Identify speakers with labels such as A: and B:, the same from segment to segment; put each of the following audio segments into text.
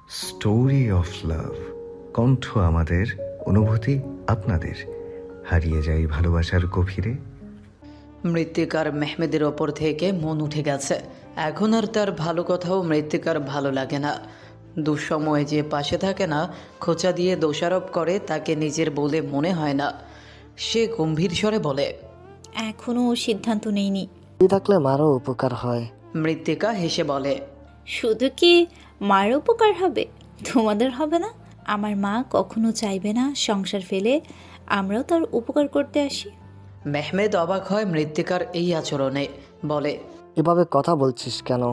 A: Story of love. কণ্ঠ আমাদের, অনুভূতি আপনাদের। হারিয়ে যাই ভালোবাসার গভীরে।
B: মৃত্তিকার মেহমেদের ওপর থেকে মন উঠে গেছে। এখন আর তার ভালো কথাও মৃত্তিকার ভালো লাগে না। দুঃসময়ে যে পাশে থাকে না, খোঁচা দিয়ে দোষারোপ করে, তাকে নিজের বলে মনে হয় না। সে গম্ভীর স্বরে বলে,
C: এখনও সিদ্ধান্ত নেইনি।
D: তুই থাকলে মারও উপকার হয়।
B: মৃত্তিকা হেসে বলে,
C: শুধু কি মার উপকার হবে, তোমাদের হবে না? আমার মা কখনো চাইবে না সংসার ফেলে আমরাও তার উপকার করতে আসি।
B: মেহমেদ অবাক হয় মৃত্তিকার এই আচরণে, বলে,
D: এভাবে কথা বলছিস কেন?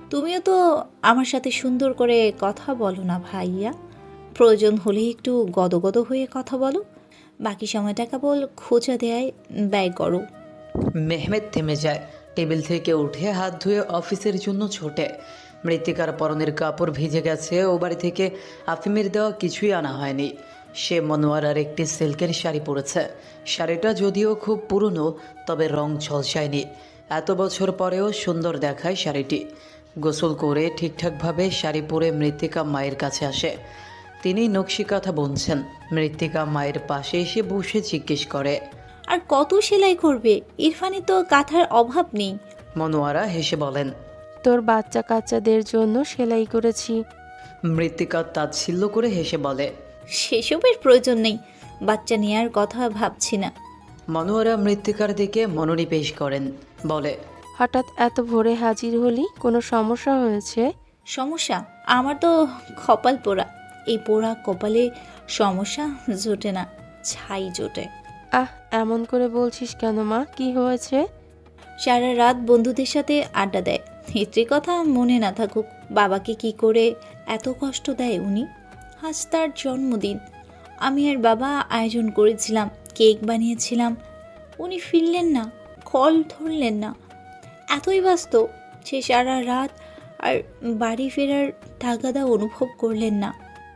C: তুমিও তো আমার সাথে সুন্দর করে কথা বলো না ভাইয়া। প্রয়োজন হলে একটু গদগদ হয়ে কথা বলো, বাকি সময়টা কেবল খোঁচা দেয় ব্যয় করো।
B: মেহমেদ থেমে যায়। টেবিল থেকে উঠে হাত ধুয়ে অফিসের জন্য ছোটে। মৃত্তিকার পরনের কাপড় ভিজে গেছে। ও বাড়ি থেকে আফিমের দেওয়া কিছুই আনা হয়নি। সে মনোয়ারার একটি সিল্কের শাড়ি পরেছে। শাড়িটা যদিও খুব পুরনো, তবে রং ঝলসায়নি। এত বছর পরেও সুন্দর দেখায় শাড়িটি। গোসল করে ঠিকঠাকভাবে শাড়ি পরে মৃত্তিকা মায়ের কাছে আসে। তিনি নকশি কাঁথা বুনছেন। মৃত্তিকা মায়ের পাশে এসে বসে জিজ্ঞেস করে,
C: আর কত সেলাই করবে? ইরফানি তো কাঁথার অভাব নেই।
B: মনোয়ারা হেসে বলেন,
E: তোর বাচ্চা কাচ্চাদের জন্য সেলাই করেছি।
B: মৃত্তিকা তাচ্ছিল্য করে হেসে বলে,
C: সেসবের প্রয়োজন নেই, বাচ্চা নেওয়ার কথা ভাবছি না।
B: মনোয়ারা মৃত্তিকার দিকে মনোনিবেশ করেন, বলে,
E: হঠাৎ এত ভোরে হাজির হলি, কোনো সমস্যা হয়েছে?
C: সমস্যা? আমার তো কপাল পোড়া। এই পোড়া কপালে সমস্যা জোটে না, ছাই জোটে।
E: আহ, এমন করে বলছিস কেন মা, কি হয়েছে?
C: সারা রাত বন্ধুদের সাথে আড্ডা দেয়। হিস্ট্রি কথা মনে না থাকুক, বাবাকে কি করে এত কষ্ট দেয় উনি। আজ তার জন্মদিন। আমি আর বাবা আয়োজন করেছিলাম, কেক বানিয়েছিলাম। উনি ফিরলেন না, কল ধরলেন না। এতই ব্যস্ত সে সারা রাত আর বাড়ি ফেরার তাগাদা অনুভব করলেন না।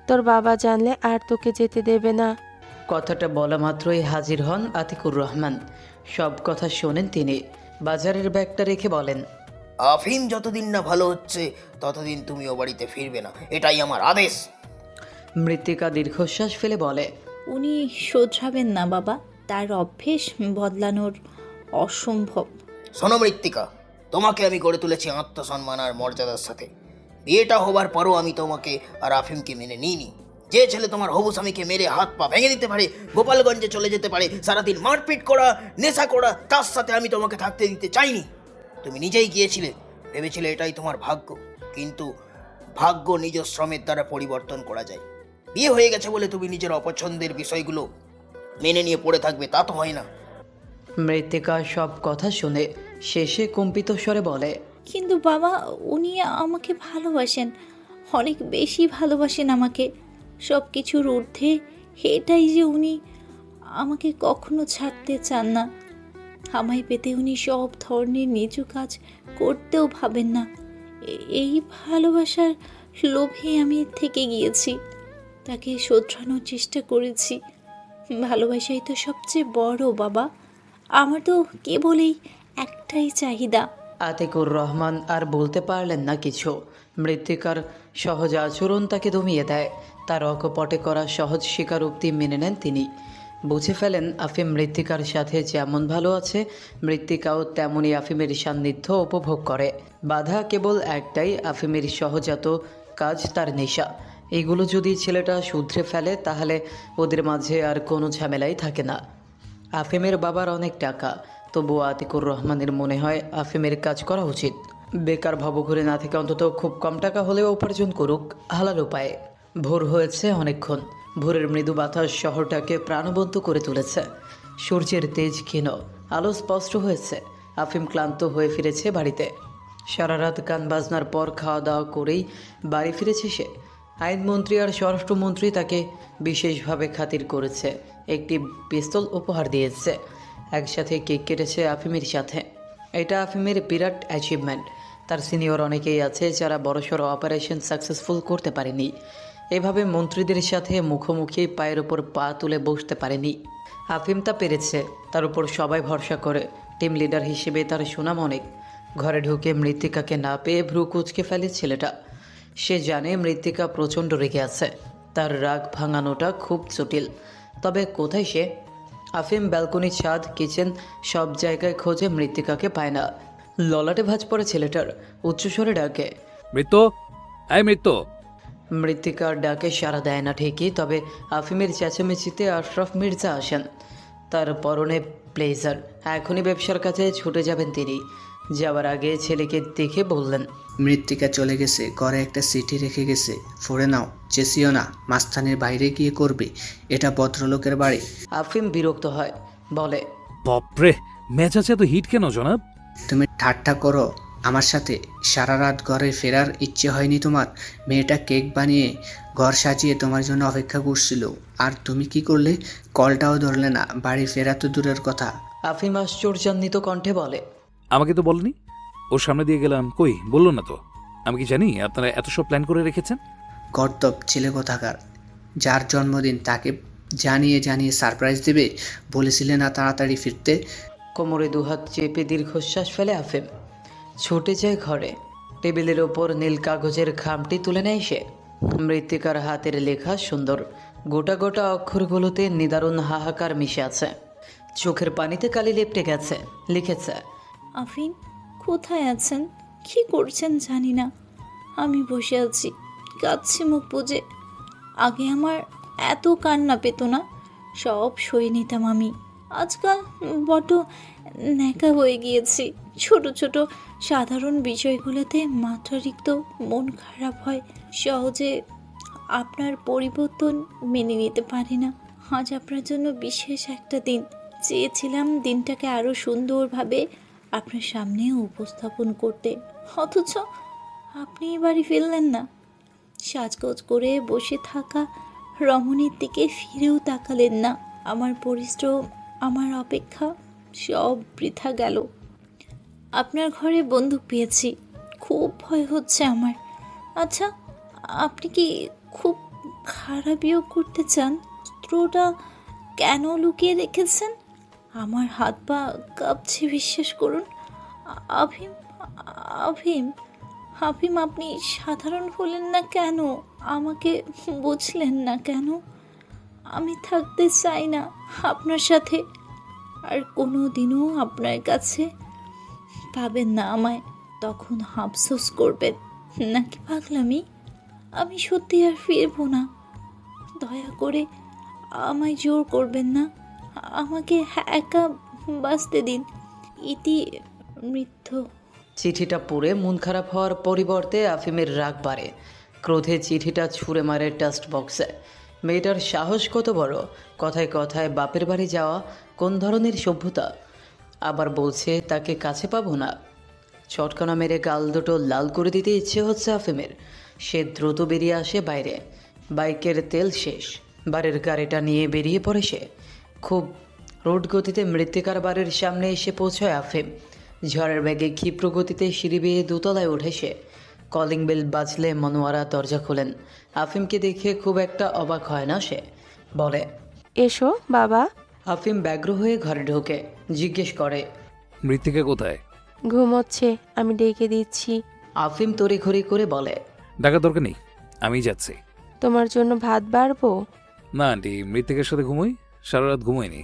E: তোর বাবা জানলে আর তোকে যেতে দেবে না।
B: কথাটা বলা মাত্রই হাজির হন আতিকুর রহমান। সব কথা শোনেন তিনি। বাজারের ব্যাগটা রেখে বলেন,
F: আফিম যতদিন না ভালো হচ্ছে ততদিন তুমিও বাড়িতে ফিরবে না, এটাই আমার আদেশ।
B: মৃত্তিকা দীর্ঘশ্বাস ফেলে বলে,
C: উনি শোধরাবেন না বাবা, তার অভ্যেস বদলানোর অসম্ভব।
F: শোনো মৃত্তিকা, তোমাকে আমি গড়ে তুলেছি আত্মসম্মান আর মর্যাদার সাথে। বিয়েটা হবার পরও আমি তোমাকে আর আফিমকে মেনে নিইনি। যে ছেলে তোমার হবু স্বামীকে মেরে হাত পা ভেঙে দিতে পারে, গোপালগঞ্জে চলে যেতে পারে, সারাদিন মারপিট করা, নেশা করা, তার সাথে আমি তোমাকে থাকতে দিতে চাইনি। তুমি নিজেই গিয়েছিলে, ভেবেছিলে এটাই তোমার ভাগ্য। কিন্তু ভাগ্য নিজ শ্রমের দ্বারা পরিবর্তন করা যায়। বিয়ে হয়ে গেছে বলে তুমি নিজের অপছন্দের বিষয়গুলো মেনে নিয়ে পড়ে থাকবে, তা তো হয় না।
B: মৃত্তিকা সব কথা শুনে শেষে কম্পিত স্বরে বলে,
C: কিন্তু বাবা, উনি আমাকে ভালোবাসেন, অনেক বেশি ভালোবাসেন আমাকে। সব কিছুর ঊর্ধ্বে এটাই যে উনি আমাকে কখনো ছাড়তে চান না। আমায় পেতে উনি সব ধরনের নিচু কাজ করতেও ভাবেন না। এই ভালোবাসার লোভে আমি থেকে গিয়েছি, তাকে শোধরানোর চেষ্টা করেছি। ভালোবাসাই তো সবচেয়ে বড় বাবা। আমার তো কেবলই একটাই চাহিদা।
B: আতিকুর রহমান আর বলতে পারলেন না কিছু। মৃত্তিকার সহজ আচরণ তাকে দমিয়ে দেয়। তার অকপটে করা সহজ স্বীকারোক্তি মেনে নেন তিনি। বুঝে ফেলেন আফিম মৃত্তিকার সাথে যেমন ভালো আছে, মৃত্তিকাও তেমনই আফিমের সান্নিধ্য উপভোগ করে। বাধা কেবল একটাই, আফিমের সহজাত কাজ তার নেশা। এইগুলো যদি ছেলেটা শুধরে ফেলে, তাহলে ওদের মাঝে আর কোনো ঝামেলাই থাকে না। আফিমের বাবার অনেক টাকা, তবুও আতিকুর রহমানের মনে হয় আফিমের কাজ করা উচিত। বেকার ভবঘুরে না থেকে অন্তত খুব কম টাকা হলেও উপার্জন করুক হালাল উপায়ে। ভোর হয়েছে অনেকক্ষণ। ভোরের মৃদু বাতাস শহরটাকে প্রাণবন্ত করে তুলেছে। সূর্যের তেজ ক্ষীণ, আলো স্পষ্ট হয়েছে। আফিম ক্লান্ত হয়ে ফিরেছে বাড়িতে। সারা রাত গান বাজনার পর খাওয়া দাওয়া করেই বাড়ি ফিরেছে সে। আইনমন্ত্রী আর স্বরাষ্ট্রমন্ত্রী তাকে বিশেষভাবে খাতির করেছে, একটি পিস্তল উপহার দিয়েছে। একসাথে কেক কেটেছে আফিমের সাথে। এটা আফিমের বিরাট অ্যাচিভমেন্ট। তার সিনিয়র অনেকেই আছে যারা বড়সড় অপারেশন সাকসেসফুল করতে পারেনি। এভাবে মন্ত্রীদের সাথে মুখোমুখি পায়ের ওপর পা তুলে বসতে পারেনি। আফিম তা পেরেছে। তার উপর সবাই ভরসা করে। টিম লিডার হিসেবে তার সুনাম অনেক। ঘরে ঢুকে মৃত্তিকাকে না পেয়ে ভ্রু কুঁচকে ফেলে ছেলেটা। সে জানে মৃত্তিকা প্রচণ্ড রেগে আছে, তার রাগ ভাঙানোটা খুব জটিল। তবে কোথায় সে? আফিম ব্যালকনি, ছাদ, কিচেন সব জায়গায় খোঁজে, মৃত্তিকাকে পায় না। ললাটে ভাঁজ পড়ে ছেলেটার, উচ্চস্বরে ডাকে।
G: মৃত্যু, এই মৃত্যু।
B: মৃত্তিকার ডাকে সাড়া দেয় না ঠিকই, তবে আফিমের চেঁচামেচিতে আশরাফ মির্জা আসেন। তার পরনে ব্লেজার। এখনই ব্যবসার কাছে ছুটে যাবেন তিনি। যাওয়ার আগে ছেলেকে দেখে বললেন,
H: মৃত্তিকা চলে গেছে, ঘরে একটা চিঠি রেখে গেছে, পড়ে নাও, চেঁচিও না, মাস্তানের বাইরে গিয়ে করবে, এটা ভদ্রলোকের বাড়ি।
B: আফিম বিরক্ত হয়, বলে,
G: বাপরে, মেজাজ এত হিট কেন জনাব?
H: তুমি ঠাট্টা করো আমার সাথে? সারা রাত ঘরে ফেরার ইচ্ছে হয়নি তোমার? মেয়েটা কেক বানিয়ে ঘর সাজিয়ে তোমার জন্য অপেক্ষা করছিল, আর তুমি কি করলে? কলটাও ধরলে না, বাড়ি ফেরা তো দূরের কথা।
B: আফিম আশ্চর্যান্বিত কণ্ঠে বলে,
G: আমাকে তো বলনি। ওর সামনে দিয়ে গেলাম, কই বললো না তো। আমি কি জানি আপনারা এত সব প্ল্যান করে রেখেছেন?
H: কর্তব ছেলে কোথাকার, যার জন্মদিন তাকে জানিয়ে জানিয়ে সারপ্রাইজ দেবে, বলেছিলে না তাড়াতাড়ি ফিরতে?
B: কোমরে দুহাত চেপে দীর্ঘশ্বাস ফেলে আফিম। ছুটে যায় ঘরে। টেবিলের ওপর নীল কাগজের খামটি তুলে নেয় সে। মৃত্তিকার হাতের লেখা সুন্দর, গোটা গোটা অক্ষরগুলোতে নিদারুণ হাহাকার মিশে আছে। চোখের পানিতে কালি লেপটে গেছে। লিখেছে,
C: আফিন কোথায় আছেন, কি করছেন জানি না, আমি বসে আছি, কাঁদছি মুখ বুজে। আগে আমার এত কান্না পেত না, সব সয়ে নিতাম আমি। আজকাল বড্ড ন্যাকা হয়ে গিয়েছি। ছোট ছোট সাধারণ বিষয়গুলোতে মাত্রাতিরিক্ত মন খারাপ হয়, সহজে আপনার পরিবর্তন মেনে নিতে পারি না। আজ আপনার জন্য বিশেষ একটা দিন, চেয়েছিলাম দিনটাকে আরও সুন্দরভাবে আপনার সামনে উপস্থাপন করতে, অথচ আপনি বাড়ি ফিরলেন না। সাজগোজ করে বসে থাকা রমণীর দিকে ফিরেও তাকালেন না। আমার পরিশ্রম, আমার অপেক্ষা সব বৃথা গেল। আপনার ঘরে বন্দুক পেয়েছি, খুব ভয় হচ্ছে আমার। আচ্ছা, আপনি কি খুব খারাপিও করতে চান? অস্ত্রটা কেন লুকিয়ে রেখেছেন? আমার হাত পা কাঁপছে, বিশ্বাস করুন। আফিম, আফিম, আফিম, আপনি সাধারণ হলেন না কেন? আমাকে বুঝলেন না কেন? আমি থাকতে চাই না আপনার সাথে, আর কোনো দিনও আপনার কাছে পাবেন না আমায়। তখন আফসোস করবেন, নাকি পাগলামি? আমি সত্যি আর ফিরবো না। দয়া করে আমায় জোর করবেন না, আমাকে একা বাঁচতে দিন। ইতি মৃত্যু।
B: চিঠিটা পড়ে মন খারাপ হওয়ার পরিবর্তে আফিমের রাগ বাড়ে। ক্রোধে চিঠিটা ছুঁড়ে মারে ডাস্ট বক্সে। মেয়েটার সাহস কত বড়! কথায় কথায় বাপের বাড়ি যাওয়া কোন ধরনের সভ্যতা! আবার বলছে তাকে কাছে পাবো না। চটকানা মেরে গাল দুটো লাল করে দিতে ইচ্ছে হচ্ছে আফিমের। সে দ্রুত বেরিয়ে আসে বাইরে। বাইকের তেল শেষ। বাড়ির গাড়িটা নিয়ে বেরিয়ে পড়ে সে। খুব রোড গতিতে মৃত্তিকার বাড়ির সামনে এসে পৌঁছয় আফিম। ঝড়ের ব্যাগে ক্ষিপ্র গতিতে সিঁড়ি বেয়ে দোতলায় ওঠে সে। কলিং বেল বাজলে মনোয়ারা দরজা খোলেন। আফিমকে দেখে খুব একটা অবাক হয় না সে। বলে,
E: এসো বাবা।
B: আফিম ব্যগ্র হয়ে ঘরে ঢোকে। জিজ্ঞেস করে,
G: মৃত্তিকা কোথায়?
E: ঘুমোচ্ছে, আমি ডেকে দিচ্ছি।
B: আফিম তড়িঘড়ি করে বলে,
G: ডাকার দরকার নেই, আমি যাচ্ছি।
E: তোমার জন্য ভাত বাড়বো?
G: না আন্টি, মৃত্তিকার সাথে ঘুমোই, সারা রাত ঘুমোয়নি।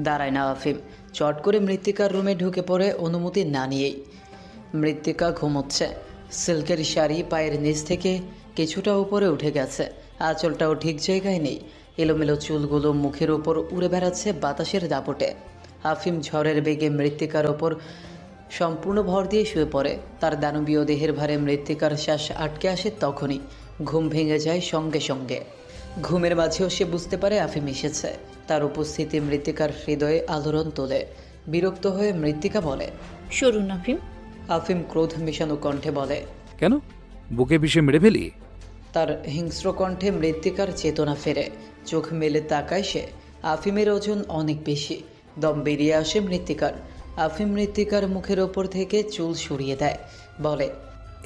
B: দাঁড়ায় না আফিম। চট করে মৃত্তিকার রুমে ঢুকে পড়ে অনুমতি না নিয়েই। মৃত্তিকা ঘুমোচ্ছে। সিল্কের শাড়ি পায়ের নিচ থেকে কিছুটা উপরে উঠে গেছে, আঁচলটাও ঠিক জায়গায় নেই। এলোমেলো চুলগুলো মুখের ওপর উড়ে বেড়াচ্ছে বাতাসের দাপটে। আফিম ঝড়ের বেগে মৃত্তিকার ওপর সম্পূর্ণ ভর দিয়ে শুয়ে পড়ে। তার দানবীয় দেহের ভারে মৃত্তিকার শ্বাস আটকে আসে। তখনই ঘুম ভেঙে যায় সঙ্গে সঙ্গে। ঘুমের মাঝেও সে বুঝতে পারে আফিম এসেছে। তার উপস্থিতি মৃত্তিকার হৃদয়ে আলোড়ন তোলে। বিরক্ত হয়ে মৃত্তিকা বলে,
C: সরুন আফিম।
B: আফিম ক্রোধ মিশানো কণ্ঠে বলে,
G: কেন? বুকে পিষে মেরে ফেলি?
B: তার হিংস্র কণ্ঠে মৃত্তিকার চেতনা ফেরে। চোখ মেলে তাকায় সে। আফিমের ওজন অনেক বেশি। দম বেরিয়ে আসে মৃত্তিকার। আফিম মৃত্তিকার মুখের ওপর থেকে চুল সরিয়ে দেয়। বলে,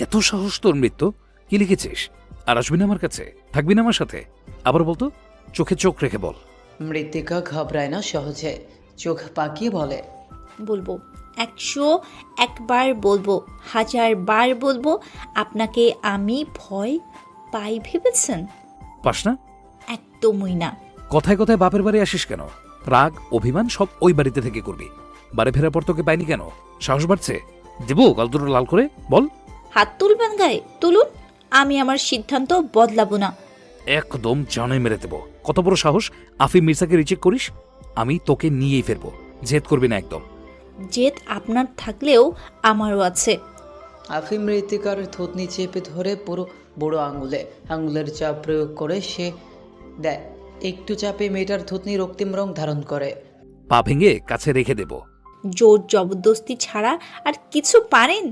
G: এত সাহস তোর মৃত্যু? কি লিখেছিস? আর আসবি না আমার কাছে? থাকবি না আমার সাথে? আবার বলতো, চোখে চোখ রেখে বল।
B: মৃত্তিকা ঘাবড়ায় না সহজে। চোখ পাকিয়ে বলে,
C: বলবো, 101বার বলবো, 1000 বার বলবো, আপনাকে আমি ভয় পাই ভেবেছেন?
G: পাস না?
C: একদমই না।
G: কথায় কথায় বাপের বাড়ি আসিস কেন? রাগ অভিমান সব ওই বাড়িতে থেকে করবি। বাড়ি ফেরার পর তোকে পাইনি কেন? সাহস বাড়ছে? দেবো গাল দুটো লাল করে? বল।
C: হাত তুলবেন গায়ে? তুলুন, আমি আমার সিদ্ধান্ত বদলাবো না।
G: একদম জানে মেরে দেবো। কত বড় সাহস আফিম মির্জাকে রিজেক্ট করিস? আমি তোকে নিয়েই ফেরবো, জেদ করবি না একদম।
C: জেদ আপনার থাকলেও আমারও আছে।
B: আফিম মৃত্তিকার থুতনি চেপে ধরে পুরো বুড়ো আঙুলের চাপ প্রয়োগ করে সে দেয়। একটু চাপে মেয়েটার থুতনি রক্তিম রং ধারণ করে।
G: পা ভেঙে কাছে রেখে দেব।
C: জোর জবরদস্তি ছাড়া আর কিছু পারেন?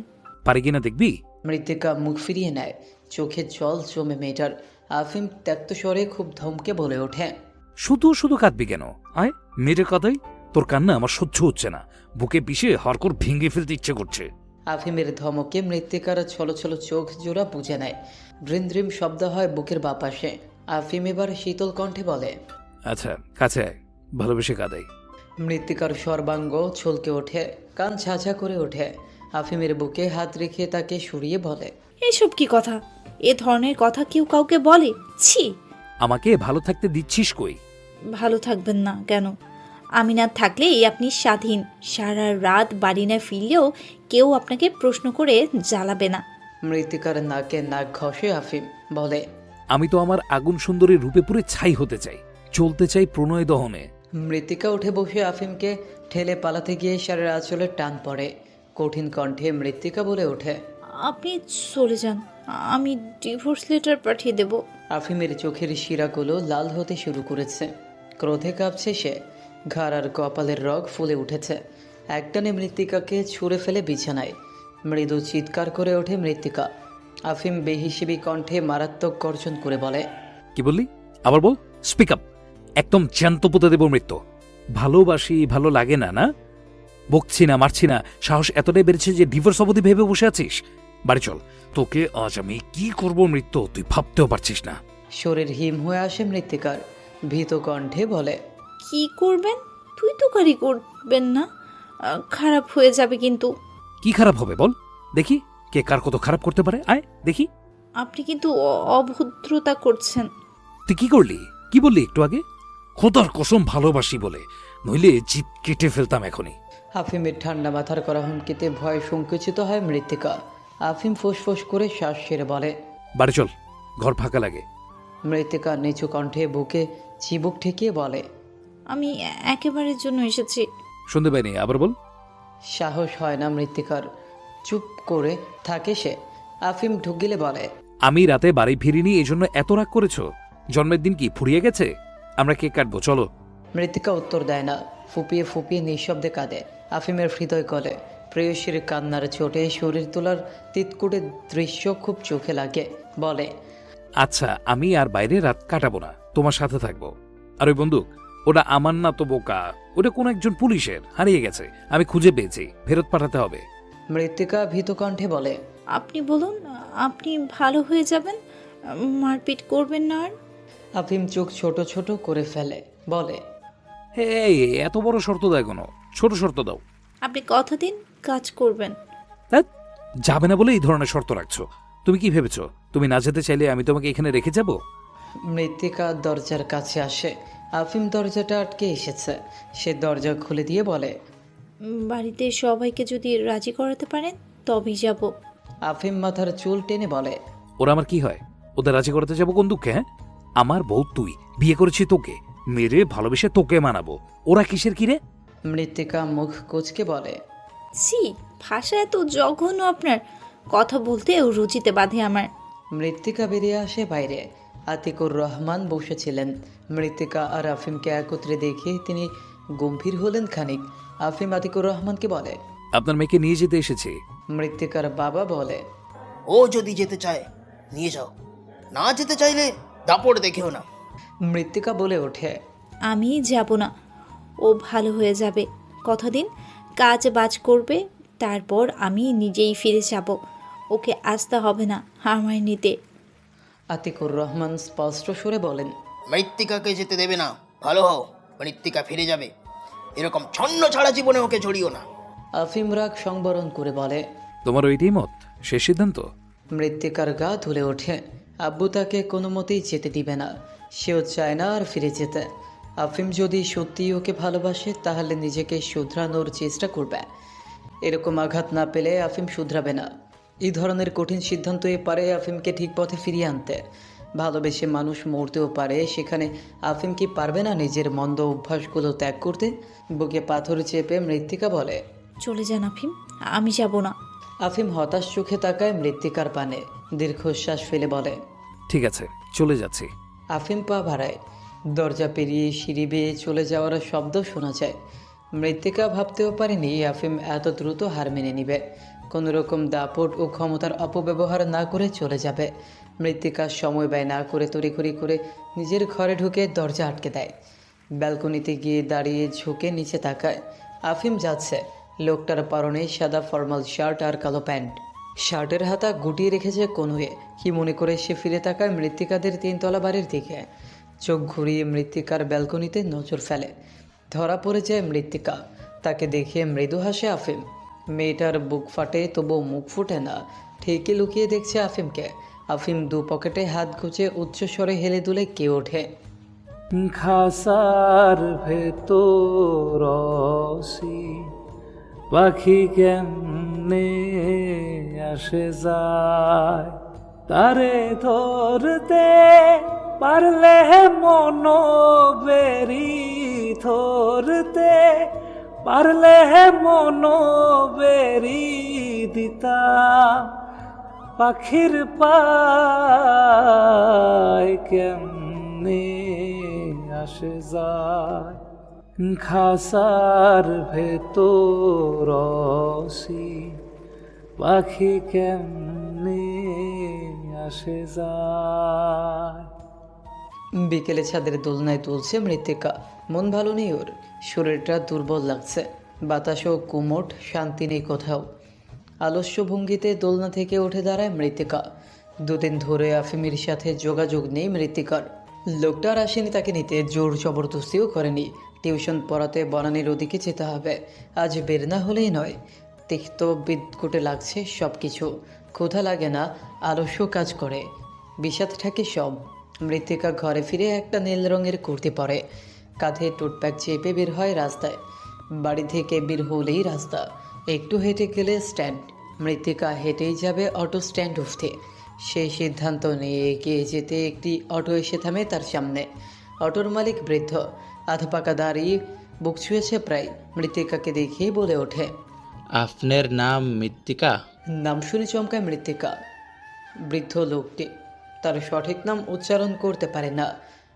G: পারি কিনা দেখবি।
B: মৃত্তিকা মুখ ফিরিয়ে নেয়, চোখে জল জমে মেয়েটার। আফিম ত্যক্ত স্বরে খুব ধমকে বলে ওঠে,
G: শুধু শুধু কাঁদবি কেন? আয়, মেয়েটার কথাই। তোর কান্না আমার সহ্য হচ্ছে না, বুকে পিষে হরকর ভেঙে ফেলতে ইচ্ছে করছে।
B: আফিমের ধমকে মৃত্তিকার ছলো ছলো চোখ জোড়া বুঝে নেয়। ড্রিম শব্দ হয় বুকের বাপাশে। আফিম এবার শীতল কণ্ঠে বলে,
G: আচ্ছা কাছে আয়, ভালোবেসে কাঁদাই।
B: মৃত্তিকার সর্বাঙ্গ ছলকে ওঠে, কান ঝাঝা করে ওঠে। আফিমের বুকে হাত রেখে তাকে সরিয়ে বলে,
C: এইসব কি কথা? এ ধরনের কথা কেউ কাউকে বলে? ছি।
G: আমাকে ভালো থাকতে দিচ্ছিস কই?
C: ভালো থাকবেন না কেন? আমি না থাকলেই আপনি স্বাধীন। সারা রাত বাড়ি না ফিরলেও কেউ আপনাকে প্রশ্ন করে জ্বালাবে না।
B: মৃত্তিকার নাকে নাক ঘষে আফিম বলে,
G: আমি তো আমার আগুন সুন্দরী রূপে পুরে ছাই হতে চাই, চলতে চাই প্রণয় দহনে।
B: মৃত্তিকা উঠে বসে আফিমকে ঠেলে পালাতে গিয়ে শাড়ির আঁচলে টান পড়ে। কঠিন কণ্ঠে মৃত্তিকা বলে ওঠে,
C: আপনি চলে যান, আমি ডিভোর্স লেটার পাঠিয়ে দেব।
B: আফিমের চোখের শিরাগুলো লাল হতে শুরু করেছে। ক্রোধে কাঁপছে সে, ঘাড় আর কপালের রগ ফুলে উঠেছে। একটানে মৃত্তিকাকে ছুঁড়ে ফেলে বিছানায়। মৃদু চিৎকার করে ওঠে মৃত্তিকা। আফিম বেহিসেবি কণ্ঠে মারাত্মক গর্জন করে বলে,
G: কি বললি? আবার বল। Speak up. একদম জ্যান্ত পুঁতে দেব মৃত্যু। ভালোবাসি, ভালো লাগে না না? বকছি না, মারছি না। সাহস এতটাই বেড়েছে যে ডিভোর্স অবধি ভেবে বসে আছিস? বাড়ি চল, তোকে আজ আমি কি করব মৃত্যু তুই ভাবতেও পারছিস না।
B: শরীর হিম হয়ে আসে মৃত্তিকার। ভীত কণ্ঠে বলে,
C: কি করবেন? তুই তো কারি করবেন না, খারাপ হয়ে যাবে কিন্তু।
G: কি খারাপ হবে বল দেখি? কে কার কত খারাপ করতে পারে? আয় দেখি।
C: আপনি কিন্তু অভদ্রতা করছেন।
G: তুই কি করলি? কি বললি একটু আগে? খোদার কসম ভালোবাসি বলে, নইলে জিভ কেটে ফেলতাম এখনই।
B: আফিমের ঠান্ডা মাথার করা হুমকিতে ভয় সংকুচিত হয় মৃত্তিকা। আফিম ফোঁস করে শ্বাস ছেড়ে বলে,
G: বাড়ি চল, ঘর ফাঁকা লাগে।
B: মৃত্তিকা নিচু কণ্ঠে বুকে চিবুক ঠেকিয়ে বলে,
C: আমি একেবারের জন্য এসেছি।
G: শুনতে পাইনি, আবার বল।
B: সাহস হয় না মৃত্তিকার। চুপ করে থাকে সে। আফিম ঢুক গেলে বলে,
G: আমি রাতে বাড়ি ফিরিনি এই জন্য এত রাগ করেছ? জন্মের দিন কি ফুরিয়ে গেছে? আমরা কেক কাটবো, চলো।
B: মৃত্তিকা উত্তর দেয় না, ফুপিয়ে ফুপিয়ে নিঃশব্দে কাঁদে। আফিমের হৃদয় কলে। প্রেয়সীর কান্নার চোটে শরীর তোলার তিতকুটে দৃশ্য খুব চোখে লাগে। বলে,
G: আচ্ছা আমি আর বাইরে রাত কাটাবো না, তোমার সাথে থাকবো। আর ওই বন্দুক, ওটা আমার না তো বোকা, ওটা কোন একজন পুলিশের, হারিয়ে গেছে, আমি খুঁজে পেয়েছি, ফেরত পাঠাতে হবে।
B: মৃত্তিকা ভীত কণ্ঠে বলে,
C: আপনি বলুন, আপনি ভালো হয়ে যাবেন, মারপিট করবেন না আর।
B: আফিম চোখ ছোট ছোট করে ফেলে, বলে,
G: হে, এত বড় শর্ত দেয় কোনো? ছোট শর্ত দাও।
C: আপনি কথা দিন কাজ করবেন।
G: ধ্যাৎ, যাবে না বলে এই ধরনের শর্ত রাখছো? তুমি কি ভেবেছো তুমি না যেতে চাইলে আমি তোমাকে এখানে রেখে যাব?
B: মৃত্তিকা দরজার কাছে আসে। আফিম দরজাটা আটকে এসেছে। সে দরজা খুলে দিয়ে বলে,
C: বাড়িতে সবাইকে যদি রাজি করাতে পারেন তবেই যাব।
B: আফিম মাথার চুল টেনে বলে,
G: ওরা আমার কি হয়? ওদের রাজি করাতে যাবো কোন দুঃখে? হ্যাঁ, আমার বউ তুই, বিয়ে করেছি তোকে, মেরে ভালোবেসে তোকে মানাবো। ওরা কিসের কিরে?
B: মৃত্তিকা মুখ কুঁচকে বলে,
C: ছি, ভাষা এত জঘন্য আপনার, কথা বলতেও রুচিতে বাঁধে আমার।
B: মৃত্তিকা বেরিয়ে আসে বাইরে। আতিকুর রহমান বসেছিলেন। মৃত্তিকা আর আফিমকে একত্রে দেখে তিনি গম্ভীর হলেন খানিক। আফিম আতিকুর রহমানকে বলে,
G: আপনার মেয়েকে নিয়ে যেতে এসেছি।
B: মৃত্তিকার বাবা বলে,
F: ও যদি যেতে চায় নিয়ে যাও, না যেতে চাইলে দাপড় দেখেও না।
B: মৃত্তিকা বলে ওঠে,
C: আমি যাব না, ও ভালো হয়ে যাবে। কথা দিন কাজ বাজ করবে, তারপর আমি নিজেই ফিরে যাব। ওকে আসতে হবে না আমায় নিতে।
B: আতিকুর রহমান স্পষ্ট সুরে বলেন,
F: মৃত্তিকাকে যেতে দেবে না, ভালো হও, মৃত্তিকা ফিরে যাবে। এরকম ছন্ন ছাড়া জীবনে ওকে জড়িও না।
B: আফিম রাগ সংবরণ করে বলে।
G: তোমার ওইটাই মত, শেষ সিদ্ধান্ত?
B: মৃত্তিকার গা তুলে ওঠে। আব্বু তাকে কোনো মতেই যেতে দিবে না, সেও চায় না আর ফিরে যেতে। আফিম যদি সত্যিই ওকে ভালোবাসে তাহলে নিজেকে শুধরানোর চেষ্টা করবে। এরকম আঘাত না পেলে আফিম শুধরাবে না। এই ধরনের কঠিন সিদ্ধান্তই পারে আফিমকে ঠিক পথে ফিরিয়ে আনতে। ভালোবেসে মানুষ মরতেও পারে, সেখানে আফিম কি পারবে না নিজের মন্দ অভ্যাসগুলো ত্যাগ করতে? বুকে পাথর চেপে মৃত্তিকা বলে।
C: চলে যান আফিম, আমি যাব না।
B: আফিম হতাশ চোখে তাকায় মৃত্তিকার পানে, দীর্ঘশ্বাস ফেলে বলে।
G: ঠিক আছে, চলে যাচ্ছি।
B: আফিম পা বাড়ায়। দরজা পেরিয়ে সিঁড়ি বেয়ে চলে যাওয়ার শব্দ শোনা যায়। মৃত্তিকা ভাবতেও পারেনি আফিম এত দ্রুত হার মেনে নিবে, কোনো রকম দাপট ও ক্ষমতার অপব্যবহার না করে চলে যাবে। মৃত্তিকা সময় ব্যয় না করে তড়িঘড়ি করে নিজের ঘরে ঢুকে দরজা আটকে দেয়। ব্যালকনিতে গিয়ে দাঁড়িয়ে ঝুঁকে নিচে তাকায়। আফিম যাচ্ছে। লোকটার পরনে সাদা ফর্মাল শার্ট আর কালো প্যান্ট। শার্টের হাতা গুটিয়ে রেখেছে কনুয়ে। কি মনে করে সে ফিরে তাকায় মৃত্তিকাদের 3তলা বাড়ির দিকে। চোখ ঘুরিয়ে মৃত্তিকার ব্যালকনিতে নজর ফেলে। ধরা পড়ে যায় মৃত্তিকা। তাকে দেখে মৃদু হাসে আফিম। মেয়েটার বুক ফাটে, তবুও মুখ ফুটে না। ঠিকই লুকিয়ে দেখছে আফিমকে। আফিম দু পকেটে হাত গুজে উচ্চস্বরে হেলে দুলে কে ওঠে।
G: খাসার ভেতর পাখি কেমনে আসে যায়, তারে ধরতে পারলে মন বেরি, ধরতে পারলে মন বেরি দিতা, পাখির পায় কেমনে আসে যায়, খাসার ভেতর পাখি কেমনে আসে যায়।
B: বিকেলে ছাদের দোলনায় তুলছে মৃত্তিকা। মন ভালো নেই ওর, শরীরটা দুর্বল লাগছে। বাতাসও কুমোট, শান্তি নেই কোথাও। আলস্য ভঙ্গিতে দোলনা থেকে উঠে দাঁড়ায় মৃত্তিকা। দুদিন ধরে আফিমের সাথে যোগাযোগ নেই মৃত্তিকার। লোকটা আর আসেনি তাকে নিতে, জোর জবরদস্তিও করেনি। টিউশন পড়াতে বনানীর ওদিকে যেতে হবে, আজ বের না হলেই নয়। তিক্ত বিদ্যুটে লাগছে সব কিছু। ক্ষুধা লাগে না, আলস্য কাজ করে। বিষাদ থাকে সব। মৃত্তিকা ঘরে ফিরে একটা নীল রঙের কুর্তি পরে, কাঁধে টুটব্যাগ চেপে বের হয় রাস্তায়। বাড়ি থেকে বের হলেই রাস্তা, একটু হেঁটে গেলে স্ট্যান্ড। মৃত্তিকা হেঁটেই যাবে অটো স্ট্যান্ড অবধি। সেই সিদ্ধান্ত নিয়ে এগিয়ে যেতে একটি অটো এসে থামে তার সামনে। অটোর মালিক বৃদ্ধ, আধা পাকা দাঁড়িয়ে, বুক ছুঁয়েছে প্রায়। মৃত্তিকাকে দেখেই বলে ওঠে।
I: আপনার নাম মৃত্তিকা?
B: নাম শুনে চমকায় মৃত্তিকা। বৃদ্ধ লোকটি তার সঠিক নাম উচ্চারণ করতে পারে না।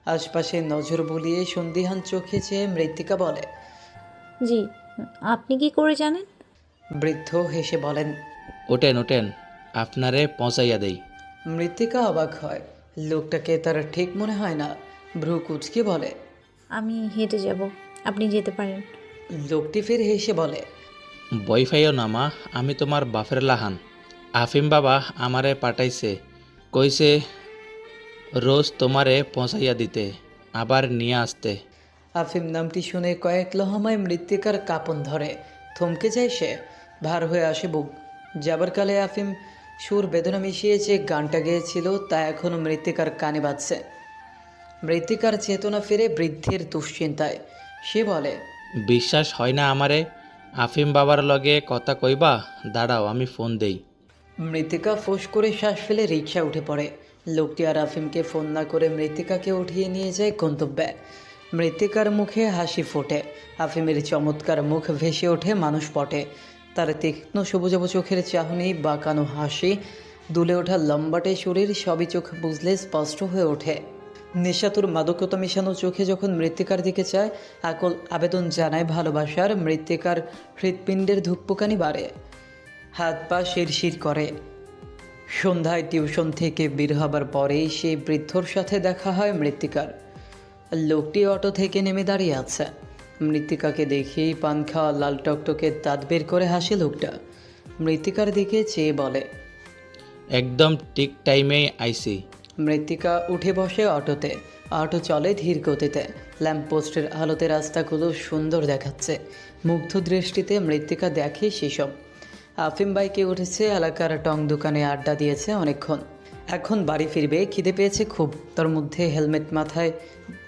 B: আশপাশে নজর বুলিয়ে সন্দিহান চোখে চেয়ে মৃত্তিকা বলে।
C: জি, আপনি কি করে জানেন?
B: বৃদ্ধ হেসে বলেন।
I: ওঠেন ওঠেন, আপনারে পৌঁছাইয়া দেই।
B: মৃত্তিকা অবাক হয়, লোকটাকে তার ঠিক মনে হয় না। ভ্রু কুচকে বলে।
C: আমি হেঁটে যাব, আপনি যেতে পারেন।
B: লোকটি ফের হেসে বলে।
I: বই ফাইও না মা, আমি তোমার বাপের লাহান। আফিম বাবা আমারে পাঠাইছে, কইছে রোজ তোমারে পৌঁছাইয়া দিতে, আবার নিয়ে আসতে।
B: আফিম নামটি শুনে কয়েক লহমায় মৃত্তিকার কাঁপন ধরে। থমকে যায় সে, ভার হয়ে আসে বুক। যাবার কালে আফিম সুর বেদনা মিশিয়ে যে গানটা গেয়েছিল তা এখনও মৃত্তিকার কানে বাজছে। মৃত্তিকার চেতনা ফিরে বৃদ্ধের দুশ্চিন্তায়। সে বলে।
I: বিশ্বাস হয় না আমারে? আফিম বাবার লগে কথা কইবা? দাঁড়াও আমি ফোন দেই।
B: মৃত্তিকা ফোঁস করে শ্বাস ফেলে রিকশা উঠে পড়ে। লোকটি আর আফিমকে ফোন না করে মৃত্তিকাকে উঠিয়ে নিয়ে যায় গন্তব্যে। মৃত্তিকার মুখে হাসি ফোটে। আফিমের চমৎকার মুখ ভেসে ওঠে মানুষ পটে। তার তীক্ষ্ণ সবুজাব চোখের চাহনি, বাঁকানো হাসি, দুলে ওঠা লম্বাটে শরীর, সবই চোখ বুঝলে স্পষ্ট হয়ে ওঠে। নেশাতুর মাদকতা মেশানো চোখে যখন মৃত্তিকার দিকে চায়, আকুল আবেদন জানায় ভালোবাসার। মৃত্তিকার হৃৎপিণ্ডের ধুকপুকানি বাড়ে, হাত পা শিরশির করে। সন্ধ্যায় টিউশন থেকে বের হবার পরেই সেই বৃদ্ধর সাথে দেখা হয় মৃত্তিকার। লোকটি অটো থেকে নেমে দাঁড়িয়ে আছে। মৃত্তিকাকে দেখেই পান খাওয়া লাল টকটকে দাঁত বের করে হাসে লোকটা। মৃত্তিকার দিকে চেয়ে বলে।
I: একদম ঠিক টাইমেই আইছি।
B: মৃত্তিকা উঠে বসে অটোতে। অটো চলে ধীর গতিতে। ল্যাম্পপোস্টের আলোতে রাস্তাগুলো সুন্দর দেখাচ্ছে। মুগ্ধ দৃষ্টিতে মৃত্তিকা দেখে সেসব। আফিম বাইকে উঠেছে, এলাকার টং দোকানে আড্ডা দিয়েছে অনেকক্ষণ। এখন বাড়ি ফিরবে, খিদে পেয়েছে খুব। তার মধ্যে হেলমেট মাথায়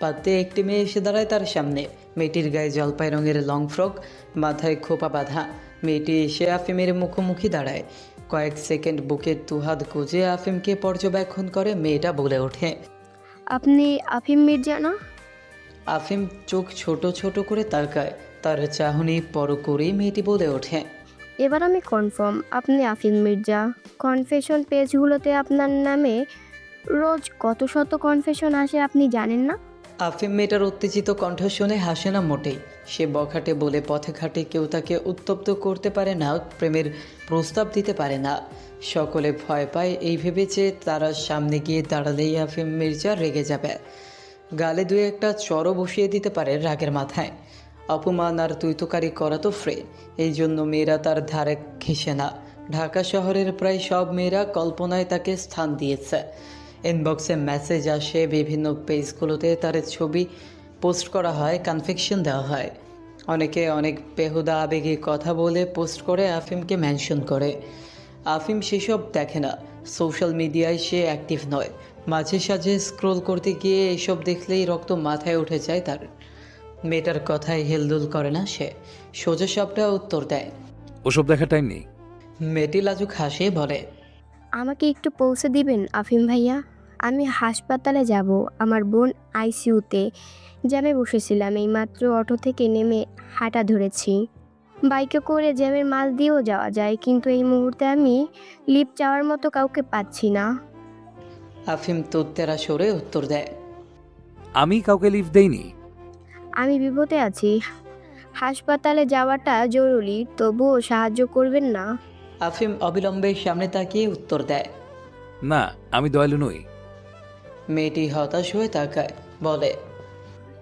B: পাতে একটি মেয়ে এসে দাঁড়ায় তার সামনে। মেয়েটির গায়ে জলপাই রঙের লং ফ্রক, মাথায় খোপা বাঁধা। মেয়েটি এসে আফিমের মুখোমুখি দাঁড়ায়। কয়েক সেকেন্ড বুকের দুহাত গুজে আফিমকে পর্যবেক্ষণ করে। মেয়েটা বলে ওঠে,
J: আপনি আফিম মির্জা না?
B: আফিম চোখ ছোট ছোট করে তাকায়। তার চাহনি পর করেই মেয়েটি বলে ওঠে,
J: এবার আমি কনফার্ম আপনি আফিম মির্জা। কনফেশন পেজগুলোতে আপনার নামে রোজ কত শত কনফেশন আসে আপনি জানেন না?
B: আফিম মেয়েটার উত্তেজিত কণ্ঠ শুনে হাসে না মোটেই। সে বখাটে বলে পথে ঘাটে কেউ তাকে উত্তপ্ত করতে পারে না, প্রেমের প্রস্তাব দিতে পারে না। সকলে ভয় পায় এই ভেবে যে তারা সামনে গিয়ে দাঁড়ালেই আফিম মির্জা রেগে যাবে, গালে দুই একটা চড়ও বসিয়ে দিতে পারে রাগের মাথায়। অপমান আর তুইতকারি করা তো ফ্রি, এই জন্য মেয়েরা তার ধারে ঘেঁষে না। ঢাকা শহরের প্রায় সব মেয়েরা কল্পনায় তাকে স্থান দিয়েছে। ইনবক্সে মেসেজ আসে, বিভিন্ন পেজগুলোতে তার ছবি পোস্ট করা হয়, কনফেকশন দেওয়া হয়। অনেকে অনেক বেহুদা আবেগে কথা বলে পোস্ট করে আফিমকে মেনশন করে। আফিম সেসব দেখে না, সোশ্যাল মিডিয়ায় সে অ্যাক্টিভ নয়। মাঝে সাঝে স্ক্রোল করতে গিয়ে এসব দেখলেই রক্ত মাথায় উঠে যায় তার। মেয়েটার কথায় হেলদুল করে না সে, সোজা সবটা উত্তর দেয়।
G: ওসব দেখার টাইম নেই।
B: মেয়েটি লাজুক হাসে বলে,
J: আমাকে একটু পৌঁছে দিবেন আফিম ভাইয়া? আমি হাসপাতালে যাব, আমার বোন আইসিইউতে। জ্যামে বসেছিলাম, এইমাত্র অটো থেকে নেমে হাঁটা ধরেছি। বাইকে করে জ্যামের মাল দিয়েও যাওয়া যায়, কিন্তু এই মুহূর্তে আমি লিফট চাওয়ার মতো কাউকে পাচ্ছি না।
B: আফিম তোত্তেরা সরে উত্তর দেয়,
G: আমি কাউকে লিভ দেইনি।
J: আমি বিপদে আছি, হাসপাতালে যাওয়াটা জরুরি, তবুও সাহায্য করবেন না?
B: আফিম অবিলম্বে সামনে তাকিয়ে উত্তর দেয়।
G: না, আমি দয়ালু নই।
B: মেয়েটি হতাশ হয়ে তাকায়, বলে,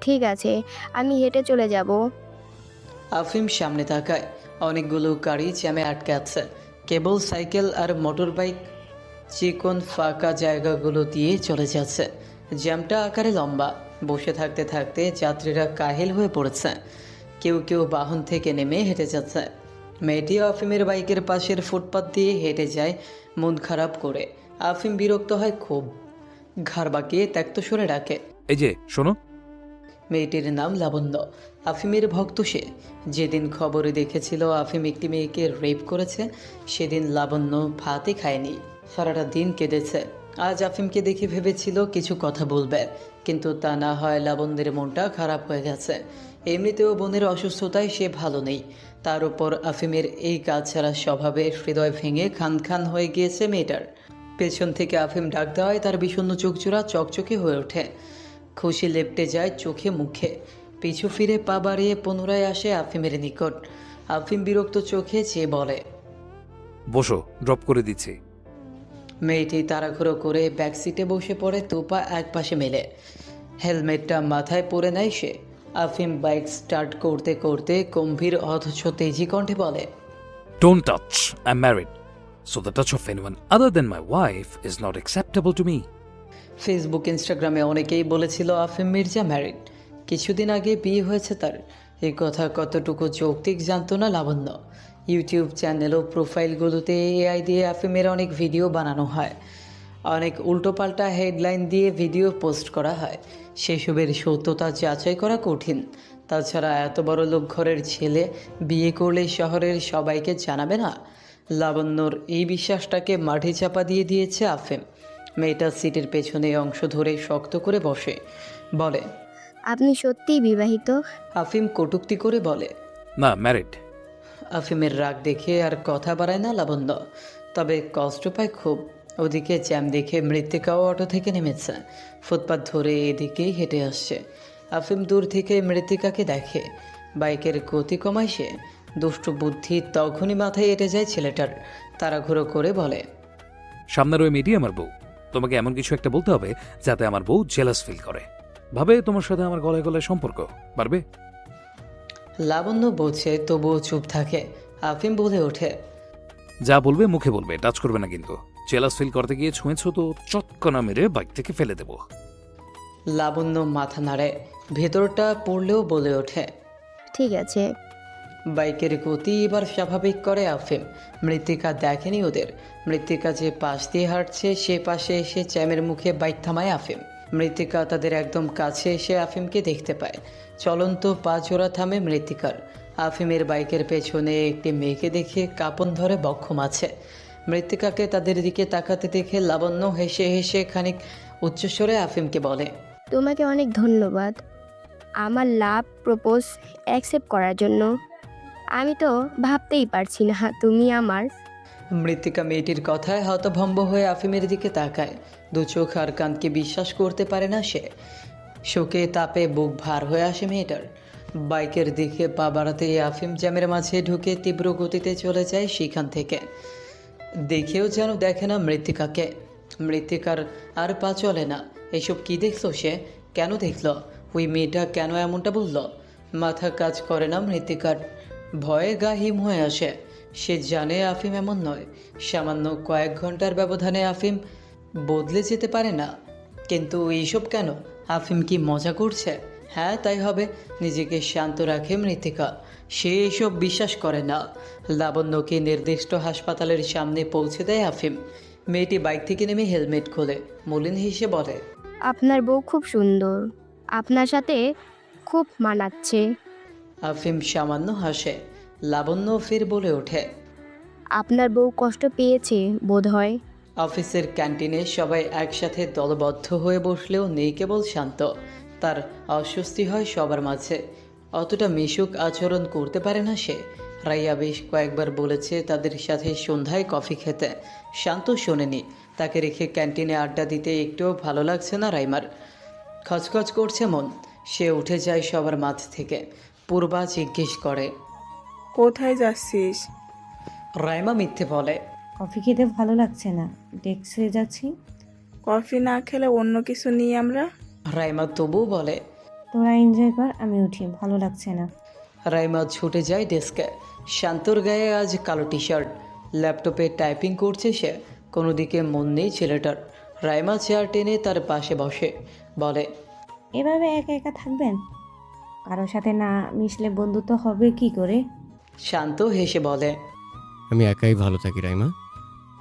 J: ঠিক আছে, আমি হেঁটে চলে যাব।
B: আফিম সামনে তাকায়। অনেকগুলো গাড়ি জ্যামে আটকে আছে। কেবল সাইকেল আর মোটর বাইক চিকন ফাঁকা জায়গাগুলো দিয়ে চলে যাচ্ছে। জ্যামটা আকারে লম্বা। বসে থাকতে থাকতে যাত্রীরা কাহিল হয়ে পড়েছে। কেউ কেউ বাহন থেকে নেমে হেঁটে যাচ্ছে। মেয়েটি আফিমের বাইকের পাশের ফুটপাত দিয়ে হেঁটে যায় মন খারাপ করে। আফিম বিরক্ত হয় খুব, ঘাড় বাঁকিয়ে ত্যক্ত সরে ডাকে,
G: এই যে শোনো।
B: মেয়েটির নাম লাবণ্য। আফিমের ভক্ত সে। যেদিন খবরে দেখেছিল আফিম একটি মেয়েকে রেপ করেছে, সেদিন লাবণ্য ভাতই খায়নি, সারাটা দিন কেঁদেছে। আজ আফিমকে দেখে ভেবেছিল কিছু কথা বলবে, কিন্তু তা না হয় লাবণ্যের মনটা খারাপ হয়ে গেছে। এমনিতেও বোনের অসুস্থতায় সে ভালো নেই, তার উপর আফিমের এই কাজ ছাড়া স্বভাবে হৃদয় ভেঙে খান খান হয়ে গিয়েছে মেয়েটার। পেছন থেকে আফিম ডাক দেওয়ায় তার বিষণ্ণ চোখজোড়া চকচকে হয়ে ওঠে। খুশি লেপটে যায় চোখে মুখে। পিছু ফিরে পা বাড়িয়ে পুনরায় আসে আফিমের নিকট। আফিম বিরক্ত চোখে চেয়ে বলে,
G: বসো, ড্রপ করে দিচ্ছি।
B: মেয়েটি তাড়াহুড়ো করে ব্যাক সিটে বসে পড়ে, দুপা এক পাশে মেলে। হেলমেটটা মাথায় পরে নেয় সে। আফিম বাইক স্টার্ট করতে করতে গম্ভীর অথচ তেজি কণ্ঠে বলে,
G: Don't touch. I'm married. So the touch of anyone other than my wife is not acceptable to me.
B: Facebook ইনস্টাগ্রামে অনেকেই বলেছিল আফিম মির্জা ম্যারিড, কিছুদিন আগে বিয়ে হয়েছে তার। এই কথা কতটুকু যৌক্তিক জানতো না লাবণ্য। ইউটিউব চ্যানেল ও প্রোফাইলগুলোতে এআই দিয়ে আফিমের অনেক ভিডিও বানানো হয়, অনেক উল্টোপাল্টা হেডলাইন দিয়ে ভিডিও পোস্ট করা হয়। সেসবের সত্যতা যাচাই করা কঠিন। তাছাড়া এত বড় লোক ঘরের ছেলে বিয়ে করলে শহরের সবাইকে জানাবে না। লাবণ্যর এই বিশ্বাসটাকে মাটি চাপা দিয়ে দিয়েছে আফিম। মেয়েটা সিটের পেছনে অংশ ধরে শক্ত করে বসে, বলে,
J: আপনি সত্যিই বিবাহিত?
B: আফিম কটূক্তি করে বলে,
G: না, ম্যারিড।
B: আফিমের রাগ দেখে আর কথা বাড়ায় না লাবণ্য, তবে কষ্ট পায় খুব। ওদিকে জ্যাম দেখে মৃত্তিকাও অটো থেকে নেমেছে, ফুটপাত ধরে এদিকেই হেঁটে আসছে। আফিম দূর থেকে মৃত্তিকাকে দেখে, বাইকের গতি কমায় সে। দুষ্টু বুদ্ধি তখনই মাথায় এঁটে যায় ছেলেটার। তাড়াহুড়ো করে বলে,
G: সামনের ওই মেয়েটি আমার বউ। তোমাকে এমন কিছু একটা বলতে হবে যাতে আমার বউ জেলাস ফিল করে, ভাবে তোমার সাথে আমার গলায় গলায় সম্পর্ক। পারবে?
B: লাবণ্য বোঝে, তবুও চুপ থাকে। আফিম বলে ওঠে,
G: যা বলবে মুখে বলবে, টাচ করবে না কিন্তু। জেলাস ফিল করতে গিয়ে ছুঁয়েছো তো চটকনা মেরে বাইক থেকে ফেলে দেবো।
B: লাবণ্য মাথা নাড়ে, ভেতরটা পড়লেও বলে ওঠে।
J: ঠিক আছে।
B: বাইকের গতি এবার স্বাভাবিক করে আফিম। মৃত্তিকা দেখেনি ওদের। মৃত্তিকা যে পাশ দিয়ে হাঁটছে সে পাশে এসে চ্যামের মুখে বাইক থামায় আফিম। মৃত্তিকা তাদের একদম কাছে এসে আফিমকে দেখতে পায়। চলন্ত পা জোড়া থামে মৃত্তিকার। আফিমের বাইকের পেছনে একটি মেয়েকে দেখে কাঁপন ধরে বক্ষম আছে। মৃত্তিকাকে তাদের দিকে তাকাতে দেখে লাবণ্য হেসে হেসে খানিক উচ্চস্বরে আফিমকে বলে,
J: তোমাকে অনেক ধন্যবাদ আমার লাভ প্রপোজ অ্যাকসেপ্ট করার জন্য। আমি তো ভাবতেই পারছি না তুমি আমার।
B: মৃত্তিকা মেয়েটির কথায় হতভম্ব হয়ে আফিমের দিকে তাকায়। দু চোখ আর কানকে বিশ্বাস করতে পারে না সে। শোকে তাপে বুক ভার হয়ে আসে মেয়েটার। বাইকের দিকে পা বাড়াতেই আফিম জ্যামের মাঝে ঢুকে তীব্র গতিতে চলে যায় সেখান থেকে। দেখেও যেন দেখে না মৃত্তিকাকে। মৃত্তিকার আর পা চলে না। এসব কি দেখলো সে? কেন দেখলো? ওই মেয়েটা কেন এমনটা বলল? মাথা কাজ করে না মৃত্তিকার। ভয়ে গা হিম হয়ে আসে। সে জানে আফিম এমন নয়। সামান্য কয়েক ঘন্টার ব্যবধানে আফিম বদলে যেতে পারে না। কিন্তু এইসব কেন? আফিম কি মজা করছে? হ্যাঁ, তাই হবে। নিজেকে শান্ত রাখে মৃত্তিকা। সে এসব বিশ্বাস করে না। লাবণ্যকে নির্দিষ্ট হাসপাতালের সামনে পৌঁছে দেয় আফিম। মেয়েটি বাইক থেকে নেমে হেলমেট খোলে, মলিন হেসে বলে,
J: আপনার বউ খুব সুন্দর, আপনার সাথে খুব মানাচ্ছে।
B: আফিম সামান্য হাসে। লাবণ্য ফের বলে ওঠে,
J: আপনার বউ কষ্ট পেয়েছে বোধহয়।
B: অফিসের ক্যান্টিনে সবাই একসাথে দলবদ্ধ হয়ে বসলেও নেই কেবল শান্ত। তার অস্বস্তি হয় সবার মাঝে। অতটা মিশুক আচরণ করতে পারে না সে। রাইয়া বেশ কয়েকবার বলেছে তাদের সাথে সন্ধ্যায় কফি খেতে। শান্ত শোনেনি। তাকে রেখে ক্যান্টিনে আড্ডা দিতে একটুও ভালো লাগছে না রাইমার। খচখচ করছে মন। সে উঠে যায় সবার মাঝ থেকে। পূর্বা জিজ্ঞেস করে,
K: কোথায় যাচ্ছিস?
B: রাইমা মিথ্যে বলে,
L: কফি খেতে ভালো লাগছে না, ডেস্কে যাচ্ছি।
K: কফি না খেলে অন্য কিছু নিই আমরা।
B: রাইমা তবুও বলে,
L: তোরা এনজয় কর, আমি উঠি, ভালো লাগছে না।
B: রাইমা ছুটে যায় ডেস্কে। শান্তর গায়ে আজ কালো টি শার্ট। ল্যাপটপে টাইপিং করছে সে। কোনো দিকে মন নেই ছেলেটার। রাইমা চেয়ার টেনে তার পাশে বসে বলে,
L: এভাবে একা একা থাকবেন? কারোর সাথে না মিশলে বন্ধুত্ব হবে কি করে?
B: শান্ত হেসে বলে,
M: আমি একাই ভালো থাকি রাইমা।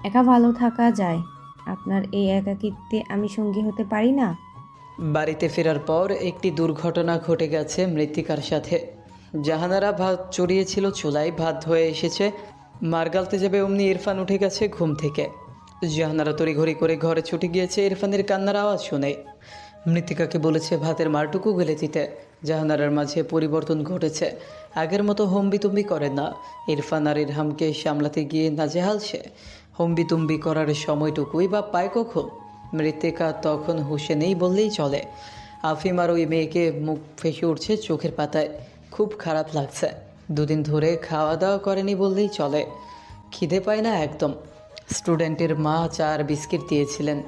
L: একা ভালো থাকা যায়, আপনার এই একাকিত্বে আমি সঙ্গী হতে পারি না।
B: বাড়িতে ফেরার পর একটি দুর্ঘটনা ঘটে গেছে মৃত্তিকার সাথে। জাহানারা ভাত চড়িয়েছিল চুলায়, ভাত হয়ে এসেছে। মার গালতে যাবে অমনি ইরফান উঠে গেছে ঘুম থেকে। জাহানারা তড়িঘড়ি করে ঘরে ছুটে গিয়েছে ইরফানের কান্নার আওয়াজ শুনে। মৃত্তিকাকে বলেছে ভাতের মারটুকু গেলে দিতে। জাহানারার মাঝে পরিবর্তন ঘটেছে। আগের মতো হম্বিতুম্বি করে না। ইরফান আর ইরহামকে সামলাতে গিয়ে নাজেহাল সে। হম্বিতুম্বি করার সময়টুকুই বা পায় কখন? মৃত্তিকা তখন হুঁশে নেই বললেই চলে। আফিম আর ওই মেয়েকে মুখ ফেসে উঠছে চোখের পাতায়। খুব খারাপ লাগছে। দুদিন ধরে খাওয়া দাওয়া করেনি বললেই চলে। খিদে পায় না একদম। স্টুডেন্টের মা চা আর বিস্কিট দিয়েছিলেন।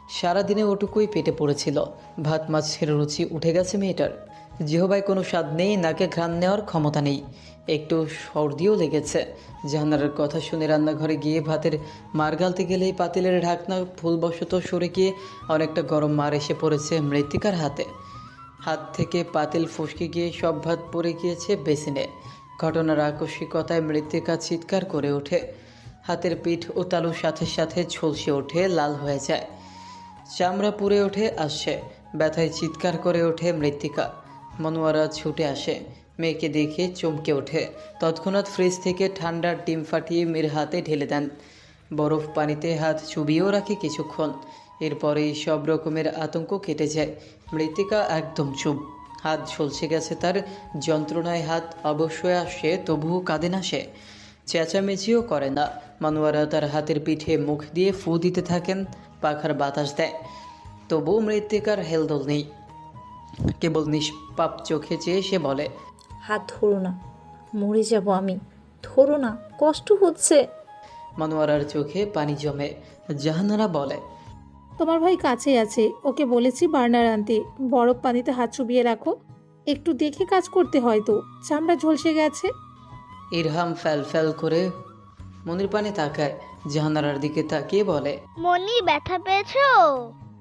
B: সারাদিনে ওটুকুই পেটে পড়েছিল। ভাত মাছের রুচি উঠে গেছে মেয়েটার। জিহবায় কোনো স্বাদ নেই, নাকে ঘ্রাণ নেওয়ার ক্ষমতা নেই। একটু সর্দিও লেগেছে। জাহানারার কথা শুনে রান্নাঘরে গিয়ে ভাতের মার গালতে গেলেই পাতিলের ঢাকনা ভুলবশত সরে গিয়ে অনেকটা গরম মার এসে পড়েছে মৃত্তিকার হাতে। হাত থেকে পাতিল ফসকে গিয়ে সব ভাত পড়ে গিয়েছে বেসিনে। ঘটনার আকস্মিকতায় মৃত্তিকা চিৎকার করে ওঠে। হাতের পিঠ ও তালুর সাথে সাথে ঝলসে ওঠে, লাল হয়ে যায়। চামড়া পুড়ে ওঠে আসছে। ব্যথায় চিৎকার করে ওঠে মৃত্তিকা। মনোয়ারা ছুটে আসে। মেয়েকে দেখে চমকে ওঠে। তৎক্ষণাৎ ফ্রিজ থেকে ঠান্ডার ডিম ফাটিয়ে মেয়ের হাতে ঢেলে দেন। বরফ পানিতে হাত চুবিয়েও রাখে কিছুক্ষণ। এরপরেই সব রকমের আতঙ্ক কেটে যায়। মৃত্তিকা একদম চুপ। হাত ঝলসে গেছে তার। যন্ত্রণায় হাত অবশ্যই আসে, তবুও কাঁদে না সে। চেঁচামেচিও করে না। মনোয়ারা তার হাতের পিঠে মুখ দিয়ে ফু দিতে থাকেন। পাখার বাতাস দেয়। তবুও মৃত্তিকার হেলদোল নেই। কেবল নিষ্পাপ চোখে চেয়ে সে বলে,
C: হাত ধরো না, মরে যাব আমি, ধরো না, কষ্ট হচ্ছে।
B: মনোয়ারার চোখে পানি জমে। জাহানারা বলে,
N: তোমার ভাই কাছেই আছে, ওকে বলেছি বার্নার আনতে। বরফ পানিতে হাত চুবিয়ে রাখো, একটু দেখে কাজ করতে হয় তো, চামড়া ঝলসে গেছে।
B: ইরহাম ফ্যাল ফ্যাল করে মনির পানে তাকায়। জাহানারার দিকে তাকিয়ে বলে,
O: মনি ব্যথা পেয়েছো?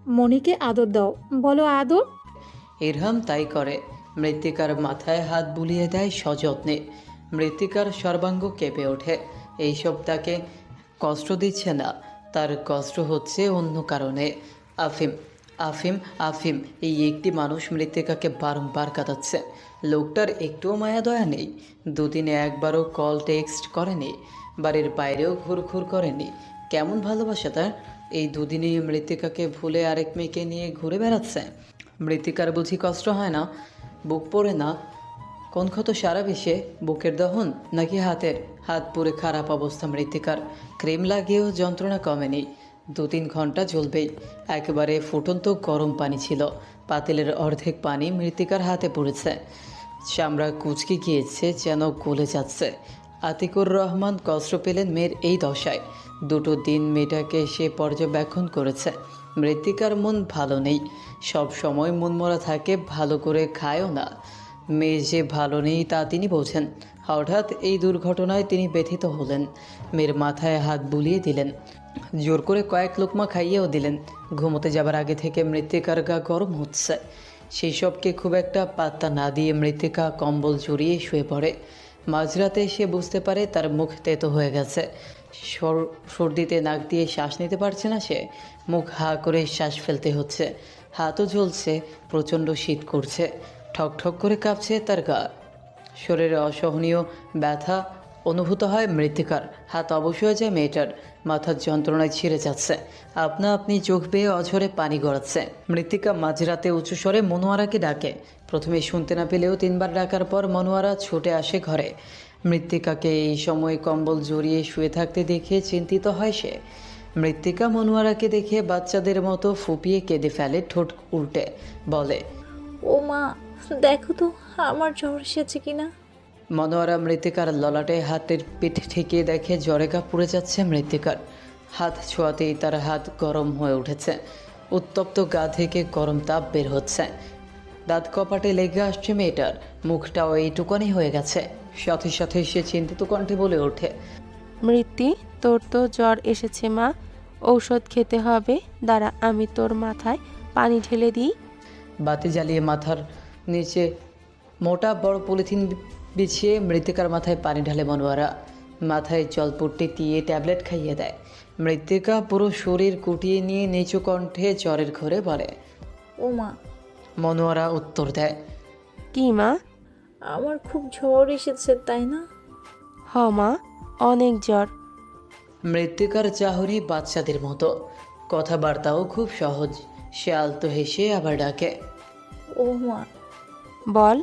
N: মনিকে আদর দাও, বলো আদর।
B: ইরহাম তাই করে। মৃত্তিকার মাথায় হাত বুলিয়ে দেয় সযত্নে। মৃত্তিকার সর্বাঙ্গ কেঁপে ওঠে। এইসব তাকে কষ্ট দিচ্ছে না, তার কষ্ট হচ্ছে অন্য কারণে। আফিম আফিম আফিম, এই একটি মানুষ মৃত্তিকাকে বারংবার কাঁদাচ্ছে। লোকটার একটুও মায়া দয়া নেই। দুদিনে একবারও কল টেক্সট করেনি, বাড়ির বাইরেও ঘুরঘুর করেনি। কেমন ভালোবাসা তার! এই দুদিনেই মৃত্তিকাকে ভুলে আরেক মেয়েকে নিয়ে ঘুরে বেড়াচ্ছে। মৃত্তিকার বুঝি কষ্ট হয় না? বুক পড়ে না? কোন ক্ষত সারা বেশে? বুকের দহন নাকি হাতের? হাত পুরে খারাপ অবস্থা মৃত্তিকার। ক্রিম লাগিয়েও যন্ত্রণা কমেনি। 2-3 ঘন্টা জ্বলবেই। একেবারে ফুটন্ত গরম পানি ছিল। পাতিলের অর্ধেক পানি মৃত্তিকার হাতে পড়েছে। চামড়া কুচকে গিয়েছে, যেন গলে যাচ্ছে। আতিকুর রহমান কষ্ট পেলেন মেয়ের এই দশায়। 2 দিন মেয়েটাকে সে পর্যবেক্ষণ করেছে। মৃত্তিকার মন ভালো নেই, সব সময় মনমরা থাকে, ভালো করে খায়ও না। মেয়ে যে ভালো নেই তা তিনি বোঝেন। হঠাৎ এই দুর্ঘটনায় তিনি ব্যথিত হলেন। মেয়ের মাথায় হাত বুলিয়ে দিলেন, জোর করে কয়েক লোকমা খাইয়েও দিলেন। ঘুমোতে যাবার আগে থেকে মৃত্তিকার গা গরম হচ্ছে। সেই সবকে খুব একটা পাত্তা না দিয়ে মৃত্তিকা কম্বল জড়িয়ে শুয়ে পড়ে। মাঝরাতে সে বুঝতে পারে তার মুখ তেতো হয়ে গেছে। সর্দিতে নাক দিয়ে শ্বাস নিতে পারছে না সে। মুখ হা করে শ্বাস ফেলতে হচ্ছে। হাতও জ্বলছে, প্রচণ্ড শীত করছে। ঠক ঠক করে কাঁপছে তার গা। শরীরে অসহনীয় ব্যথা অনুভূত হয় মৃত্তিকার। হাত অবশ হয়ে যায় মেয়েটার। মাথার যন্ত্রণায় ছিঁড়ে যাচ্ছে। আপনা আপনি চোখ বেয়ে অঝরে পানি গড়াচ্ছে। মৃত্তিকা মাঝরাতে উঁচু স্বরে মনোয়ারাকে ডাকে। প্রথমে শুনতে না পেলেও 3 বার ডাকার পর মনোয়ারা ছুটে আসে ঘরে। মৃত্তিকাকে এই সময় কম্বল জড়িয়ে শুয়ে থাকতে দেখে চিন্তিত হয় সে। মৃত্তিকা মনোয়ারাকে দেখে বাচ্চাদের মতো ফুপিয়ে কেঁদে ফেলে, ঠোঁট উল্টে বলে,
C: ও মা, দেখো তো আমার জ্বর এসেছে কিনা।
B: মনোয়ারা মৃত্তিকার ললাটে হাতের পিঠ ঠেকিয়ে দেখে জ্বরে গা পুড়ে যাচ্ছে মৃত্তিকার। হাত ছোঁয়াতেই তার হাত গরম হয়ে উঠেছে। উত্তপ্ত গা থেকে গরম তাপ বের হচ্ছে। দাঁত কপাটে লেগে আসছে মেয়েটার। মুখটাও এইটুকানি হয়ে গেছে। সাথে সাথে সে চিন্তিত কণ্ঠে বলে ওঠে,
E: মৃত্যু, তোর তো জ্বর এসেছে মা, ঔষধ খেতে হবে। দাঁড়া, আমি তোর মাথায় পানি ঢেলে দিই।
B: বাতি জ্বালিয়ে মাথার নিচে মোটা বড় পলিথিন বিছিয়ে মৃত্তিকার মাথায় পানি ঢালে মনোয়ারা। মাথায় জলপট্টি দিয়ে ট্যাবলেট খাইয়ে দেয়। মৃত্তিকা পুরো শরীর কুটিয়ে নিয়ে নিচু কণ্ঠে জ্বরের ঘরে বলে,
C: ও মা।
B: মনোয়ারা উত্তর দেয়,
E: কি মা?
C: আমার খুব জ্বর এসেছে, তাই না?
E: হ মা, অনেক জ্বর।
B: মৃত্তিকার চাহনি বাচ্চাদের মতো, কথাবার্তাও খুব সহজ। সে আলতো হেসে আবার ডাকে,
C: ও মা,
E: বল।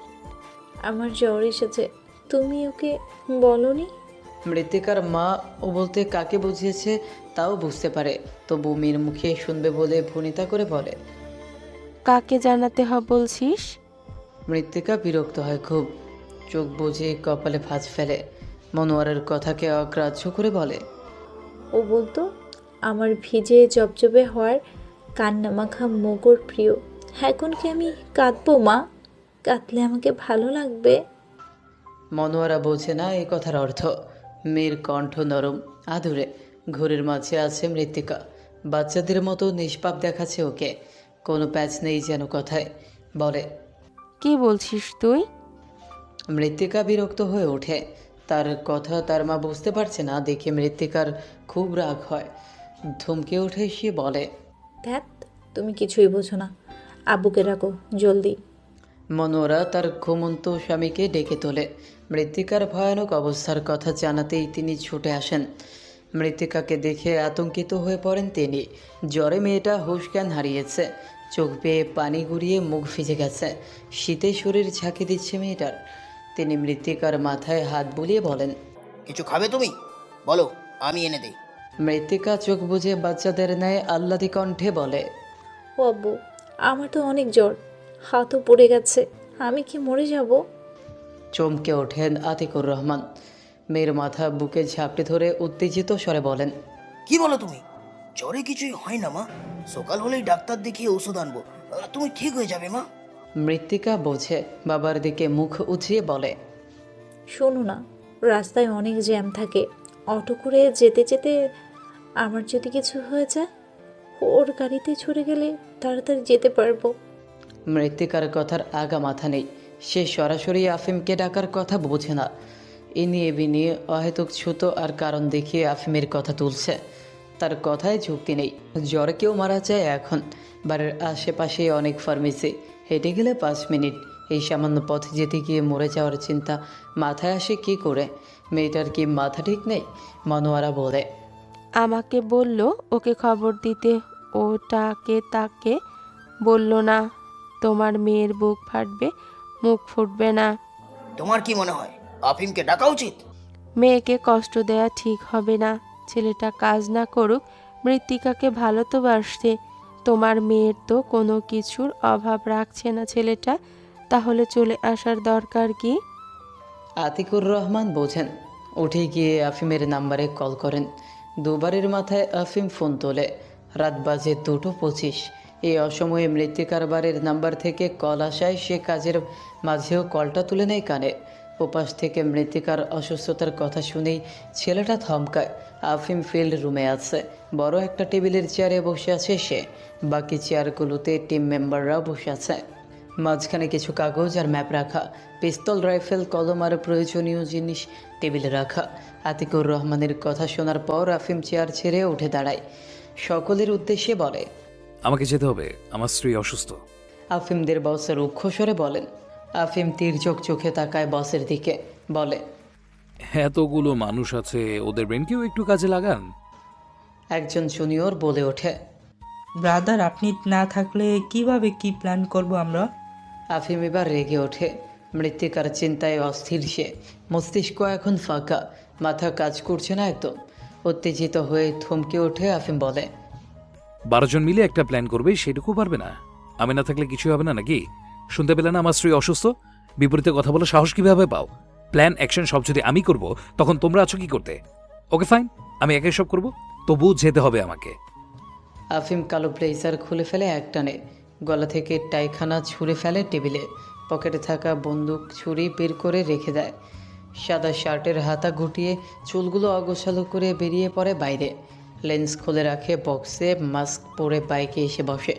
C: আমার জ্বর এসেছে, তুমি ওকে বলনি?
B: মৃত্তিকার মা ও বলতে কাকে বুঝিয়েছে তাও বুঝতে পারে, তবু মেয়ের মুখে শুনবে বলে ভনিতা করে বলে,
E: কাকে জানাতে বলছিস?
B: মৃত্তিকা বিরক্ত হয় খুব। চোখ বুজে কপালে ভাঁজ ফেলে। মনোয়ারের কথাকে অগ্রাহ্য করে বলে,
C: ও বলতো আমার ভিজে জবজবে হওয়ার কান্নামাখা মুগর প্রিয়। এখন কি আমি কাঁদবো মা? কাঁদলে আমাকে ভালো লাগবে?
B: মনোয়ারা বোঝে না এই কথার অর্থ। মেয়ের কণ্ঠ নরম, আদুরে। ঘরের মাঝে আছে মৃত্তিকা। বাচ্চাদের মতো নিষ্পাপ দেখাচ্ছে ওকে। কোনো প্যাচ নেই যেন কথায়। বলে,
E: কি বলছিস তুই?
B: মৃত্তিকা বিরক্ত হয়ে ওঠে। তার কথা তার মা বুঝতে পারছে না দেখে মৃত্তিকার খুব রাগ হয়। ধমকে ওঠে সে বলে,
C: ধ্যাত, তুমি কিছুই বোঝো না। আব্বুকে রাখো জলদি।
B: মনোয়ারা তার ঘুমন্ত স্বামীকে ডেকে তোলে। মৃত্তিকার ভয়ানক অবস্থার কথা জানাতেই তিনি ছুটে আসেন। মৃত্তিকাকে দেখে আতঙ্কিত হয়ে পড়েন তিনি। জ্বরে মেয়েটা হুঁশ জ্ঞান হারিয়েছে। চোখ বেয়ে পানি গড়িয়ে মুখ ভিজে গেছে। শীতে শরীর ঝাঁকি দিচ্ছে মেয়েটার। তিনি মৃত্তিকার মাথায় হাত বুলিয়ে বলেন,
F: কিছু খাবে তুমি? বলো, আমি এনে দিই।
B: মৃত্তিকা চোখ বুজে বাচ্চাদের ন্যায় আহ্লাদি কণ্ঠে বলে,
C: ও আব্বু, আমার তো অনেক জ্বর, হাতও পড়ে গেছে, আমি কি মরে যাব?
B: চমকে ওঠেন আতিকুর রহমান। মেয়ের মাথা বুকে ঝাপটে ধরে উত্তেজিত স্বরে বলেন,
F: কি বলো তুমি? জ্বরে কিছুই হয় না মা, সকাল হলেই ডাক্তার দেখিয়ে ওষুধ আনবো, তুমি ঠিক হয়ে যাবে মা।
B: মৃত্তিকা বোঝে, বাবার দিকে মুখ উঠিয়ে বলে,
C: শোনো না, রাস্তায় অনেক জ্যাম থাকে, অটো করে যেতে যেতে আমার যদি কিছু হয়ে যায়, ওর গাড়িতে চড়ে গেলে তাড়াতাড়ি যেতে পারবো।
B: মৃত্তিকার কথার আগা মাথা নেই। সে সরাসরি আফিমকে ডাকার কথা বোঝে না। এ নিয়ে বিনিয়ে অহেতুক ছুত আর কারণ দেখিয়ে আফিমের কথা তুলছে। তার কথায় যুক্তি নেই। জ্বরে কেউ মারা যায় এখন। বাড়ির আশেপাশে অনেক ফার্মেসি, হেঁটে গেলে 5 মিনিট। এই সামান্য পথ যেতে গিয়ে মরে যাওয়ার চিন্তা মাথায় আসে কি করে? মেয়েটার কি মাথা ঠিক নেই? মনোয়ারা বলে,
E: আমাকে বলল ওকে খবর দিতে, ওটাকে তাকে বলল না। তোমার মেয়ের বুক ফাটবে, মুখ ফুটবে না।
F: তোমার কি মনে হয় আফিমকে ডাকা উচিত?
E: মেয়েকে কষ্ট দেয়া ঠিক হবে না। ছেলেটা কাজ না করুক, মৃত্তিকাকে ভালো তো বাসছে। তোমার মেয়ের তো কোনো কিছুর অভাব রাখছে না ছেলেটা, তাহলে চলে আসার দরকার কি?
B: আতিকুর রহমান বোঝেন। উঠে গিয়ে আফিমের নাম্বারে কল করেন। দুবারের মাথায় আফিম ফোন তোলে। রাত বাজে 2:25। এই অসময়ে মৃত্তিকার বাড়ির নাম্বার থেকে কল আসায় সে কাজের মাঝেও কলটা তুলে নেয় কানে। ওপাশ থেকে মৃত্তিকার অসুস্থতার কথা শুনেই ছেলেটা থমকায়। আফিম ফিল্ড রুমে আছে। বড় একটা টেবিলের চেয়ারে বসে আছে সে। বাকি চেয়ারগুলোতে টিম মেম্বাররাও বসে আছে। মাঝখানে কিছু কাগজ আর ম্যাপ রাখা, পিস্তল, রাইফেল, কলম আর প্রয়োজনীয় জিনিস টেবিলে রাখা। আতিকুর রহমানের কথা শোনার পর আফিম চেয়ার ছেড়ে উঠে দাঁড়ায়। সকলের উদ্দেশ্যে বলে,
G: আমাকে যেতে হবে, আমার স্ত্রী অসুস্থ।
B: আফিমদের বস রুক্ষ স্বরে বলেন। আফিম তীর্যক চোখে তাকায় বসের দিকে, বলে,
G: এতগুলো মানুষ আছে, ওদের ব্রেনকেও একটু কাজে লাগান।
B: একজন জুনিয়র বলে ওঠে,
O: ব্রাদার আপনি না থাকলে কিভাবে কি প্ল্যান করব আমরা?
B: আফিম এবার রেগে ওঠে। মৃত্তিকার চিন্তায় অস্থির সে। মস্তিষ্ক এখন ফাঁকা, মাথা কাজ করছে না একদম। উত্তেজিত হয়ে থমকে ওঠে আফিম বলে,
G: 12 জন মিলে একটা প্ল্যান করবে, সেটুকু পারবে না? আমি না থাকলে কিছু হবে না নাকি? শুনতে পেলে না আমার স্ত্রী অসুস্থ? বিপরীতে কথা বলে সাহস কিভাবে পাও? প্ল্যান অ্যাকশন সব যদি আমি করব, তখন তোমরা আছো কি করতে? ওকে ফাইন, আমি একাই সব করব, তবু যেতে হবে আমাকে।
B: আফিম কালো ব্লেজার খুলে ফেলে একটানে। গলা থেকে টাইখানা ছুঁড়ে ফেলে টেবিলে। পকেটে থাকা বন্দুক ছুরি বের করে রেখে দেয়। সাদা শার্টের হাতা গুটিয়ে চুলগুলো অগোছালো করে বেরিয়ে পড়ে বাইরে। লেন্স খুলে রাখে বক্সে, মাস্ক পরে বাইকে এসে বসে।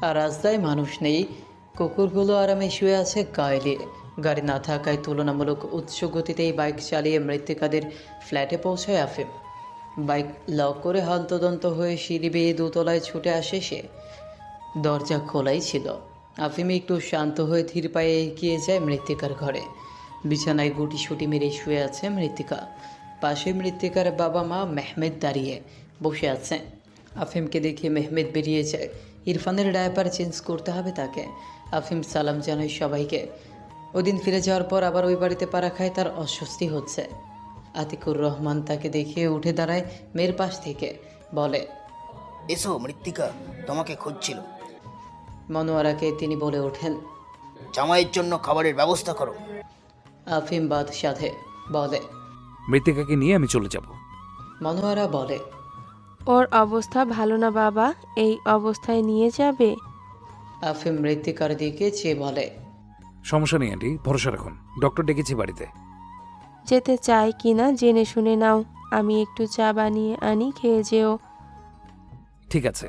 B: আর রাস্তায় মানুষ নেই। কুকুরগুলো আরামে শুয়ে আছে গায়ে। গাড়ি না থাকায় তুলনামূলক উচ্চ গতিতেই বাইক চালিয়ে মৃত্তিকাদের ফ্ল্যাটে পৌঁছায় আফিম। বাইক লক করে হন্তদন্ত হয়ে সিঁড়ি বেয়ে 2তলায় ছুটে আসে সে। দরজা খোলাই ছিল। আফিম একটু শান্ত হয়ে ধীর পায়ে এগিয়ে যায় মৃত্তিকার ঘরে। বিছানায় গুটিসুটি মেরে শুয়ে আছে মৃত্তিকা। পাশে মৃত্তিকার বাবা মা মেহমেদ দাঁড়িয়ে বসে আছে। আফিমকে দেখে মেহমেদ বেরিয়ে যায়। ইরফানের ডায়াপার চেঞ্জ করতে হবে তাকে। আফিম সালাম জানায় সবাইকে। ওদিন ফিরে যাওয়ার পর আবার ওই বাড়িতে পাড়া খায়, তার অস্বস্তি হচ্ছে। আতিকুর রহমান তাকে দেখে উঠে দাঁড়ায় মেয়ের পাশ থেকে, বলে,
F: এসো মৃত্তিকা, তোমাকে খুঁজছিল।
B: মনোয়ারাকে তিনি বলে ওঠেন,
F: জামাইয়ের জন্য খাবারের ব্যবস্থা করো।
B: আফিম বাদ সাধে, বলে,
G: মৃত্তিকাকে নিয়ে আমি চলে যাব।
B: মনোয়ারা বলে,
E: ওর অবস্থা ভালো না বাবা, এই অবস্থায় নিয়ে যাবে?
B: আফিম মৃত্তিকার দিকে চেয়ে বলে,
G: সমস্যা নেই আন্টি, ভরসা রাখুন, ডক্টর ডেকেছি বাড়িতে।
E: যেতে চাই কিনা জেনে শুনে নাও, আমি একটু চা বানিয়ে আনি, খেয়ে যেও।
G: ঠিক আছে।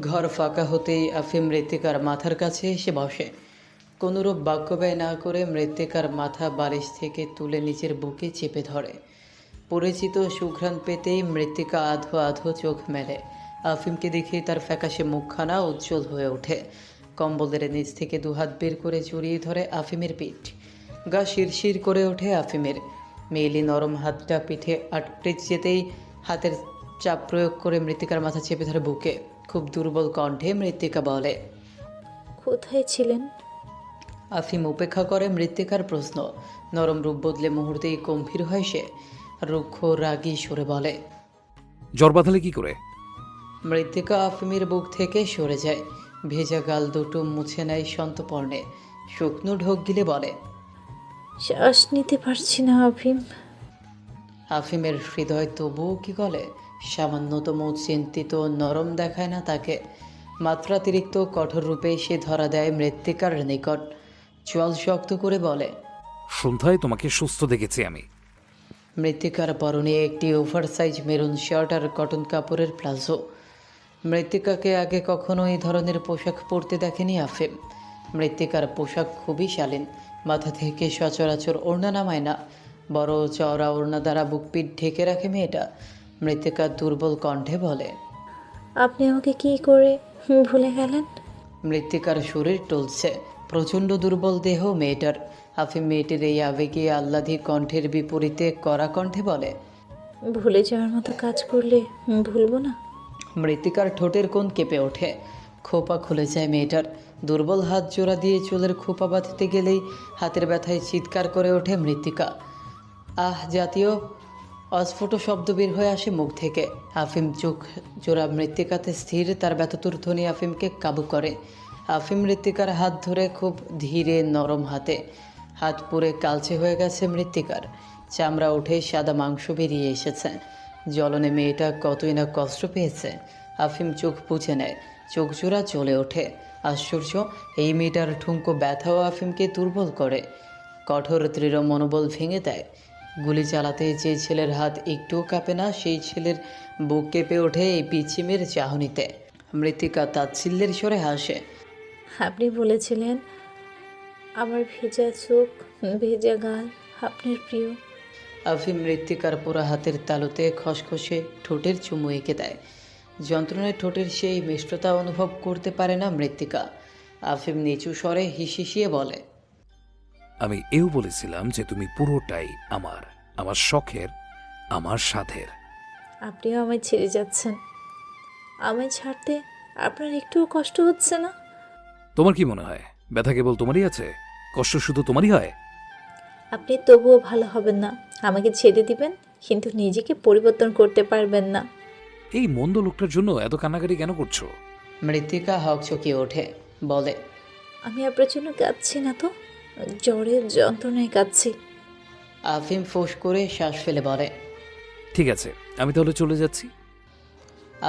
B: ঘর ফাঁকা হতেই আফিম মৃত্তিকার মাথার কাছে এসে বসে। কোনোরূপ বাক্য ব্যয় না করে মৃত্তিকার মাথা বালিশ থেকে তুলে নিজের বুকে চেপে ধরে। পরিচিত সুঘ্রাণ পেতেই মৃত্তিকা আধো আধো চোখ মেলে। আফিমকে দেখে তার ফ্যাকাশে মুখখানা উজ্জ্বল হয়ে ওঠে। কম্বলের নিচ থেকে 2 হাত বের করে জড়িয়ে ধরে আফিমের পিঠ। গা শিরশির করে ওঠে আফিমের। মেয়েলি নরম হাতটা পিঠে আটকে যেতেই হাতের চাপ প্রয়োগ করে মৃত্তিকার মাথা চেপে ধরে বুকে। খুব দুর্বল কণ্ঠে মৃত্তিকা বলে,
C: কোথায় ছিলেন?
B: আফিম উপেক্ষা করে মৃত্তিকার প্রশ্ন। নরম রূপ বদলে মুহূর্তেই গম্ভীর হয় সে। রুক্ষ রাগী সুরে বলে,
G: জ্বর বাঁধালে কি করে?
B: মৃত্তিকা আফিমের বুক থেকে সরে যায়। ভেজা গাল দুটো মুছে নেয় সন্তপর্ণে। শুকনো ঢোক গিলে বলে,
C: শ্বাস নিতে পারছি না আফিম।
B: আফিমের হৃদয় তবুও কি গলে। সামান্যতম চিন্তিত নরম দেখায় না তাকে। মাত্রাতিরিক্ত কঠোর রূপে সে ধরা দেয় মৃত্তিকার নিকট। চোয়াল শক্ত করে বলে,
G: সন্ধ্যায় তোমাকে সুস্থ দেখেছি আমি।
B: মৃত্তিকার পরনে একটি ওভারসাইজ মেরুন শার্ট আর কটন কাপড়ের প্লাজো। মৃত্তিকাকে আগে কখনো এই ধরনের পোশাক পরতে দেখেনি আফিম। মৃত্তিকার পোশাক খুবই শালীন, মাথা থেকে সচরাচর ওড়না নামায় না, বড় চওড়া ওড়না দ্বারা বুক পিঠ ঢেকে রাখে মেয়েটা। মৃত্তিকা দুর্বল কণ্ঠে বলে,
C: আপনি আমাকে কি করে ভুলে গেলেন?
B: মৃত্তিকার শরীর টলছে, প্রচণ্ড দুর্বল দেহ মেয়েটার। আফিম মেয়েটির এই আবেগে আহ্লাদী কণ্ঠের বিপরীতে কড়া কণ্ঠে বলে,
C: ভুলে যাওয়ার মতো কাজ করলে ভুলবো না।
B: মৃত্তিকার ঠোঁটের কোণ কেঁপে ওঠে, খোপা খুলে যায় মেয়েটার। দুর্বল হাত জোড়া দিয়ে চুলের খোপা বাঁধতে গেলেই হাতের ব্যথায় চিৎকার করে ওঠে মৃত্তিকা। আহ জাতীয় অস্ফুট শব্দ বের হয়ে আসে মুখ থেকে। আফিম চোখ জোড়া মৃত্তিকাতে স্থির, তার ব্যথতুর ধ্বনি আফিমকে কাবু করে। আফিম মৃত্তিকার হাত ধরে খুব ধীরে নরম হাতে, হাত পুরে কালচে হয়ে গেছে মৃত্তিকার, চামড়া উঠে সাদা মাংস বেরিয়ে এসেছে। জ্বলনে মেয়েটা কতই না কষ্ট পেয়েছে। আফিম চোখ পুছে নেয়, চোখ জোড়া জ্বলে ওঠে। আশ্চর্য, এই মেয়েটার ঠুনকো ব্যথাও আফিমকে দুর্বল করে, কঠোর দৃঢ় মনোবল ভেঙে দেয়। গুলি চালাতে যে ছেলের হাত একটুও কাঁপে না, সেই ছেলের বুক কেঁপে ওঠে এই পিছিমের চাহনিতে। মৃত্তিকা তাচ্ছিল্যের স্বরে হাসে,
C: আপনি বলেছিলেন আমার ভেজা চোখ, ভেজা গাল আপনার প্রিয়।
B: আফিম মৃত্তিকার পুরা হাতের তালুতে খসখসে ঠোঁটের চুমু এঁকে দেয়। যন্ত্রণায় ঠোঁটের সেই মিষ্টতা অনুভব করতে পারে না মৃত্তিকা। আফিম নিচু স্বরে হিসিয়ে বলে,
G: আমি এও বলেছিলাম যে তুমি পুরোটাই আমার, আমার শখের, আমার সাধের।
C: আপনিও আমায় ছেড়ে যাচ্ছেন। আমায় ছাড়তে আপনার একটুও কষ্ট হচ্ছে না?
G: তোমার কি মনে হয় ব্যথা কেবল তোমারই আছে, কষ্ট শুধু তোমারই হয়?
C: আপনি তবুও ভালো হবেন না। আমাকে ছেড়ে দিবেন, কিন্তু নিজেকে পরিবর্তন করতে পারবেন না।
G: এই মন্দ লোকটার জন্য এত কান্নাকাটি কেন করছো?
B: মৃত্তিকা হকচকিয়ে ওঠে, বলে,
C: আমি আপনার জন্য কাঁদছি না তো, জ্বরের যন্ত্রণায় কাঁদছি।
B: আফিম ফোঁস করে শ্বাস ফেলে বলে,
G: ঠিক আছে, আমি তাহলে চলে যাচ্ছি।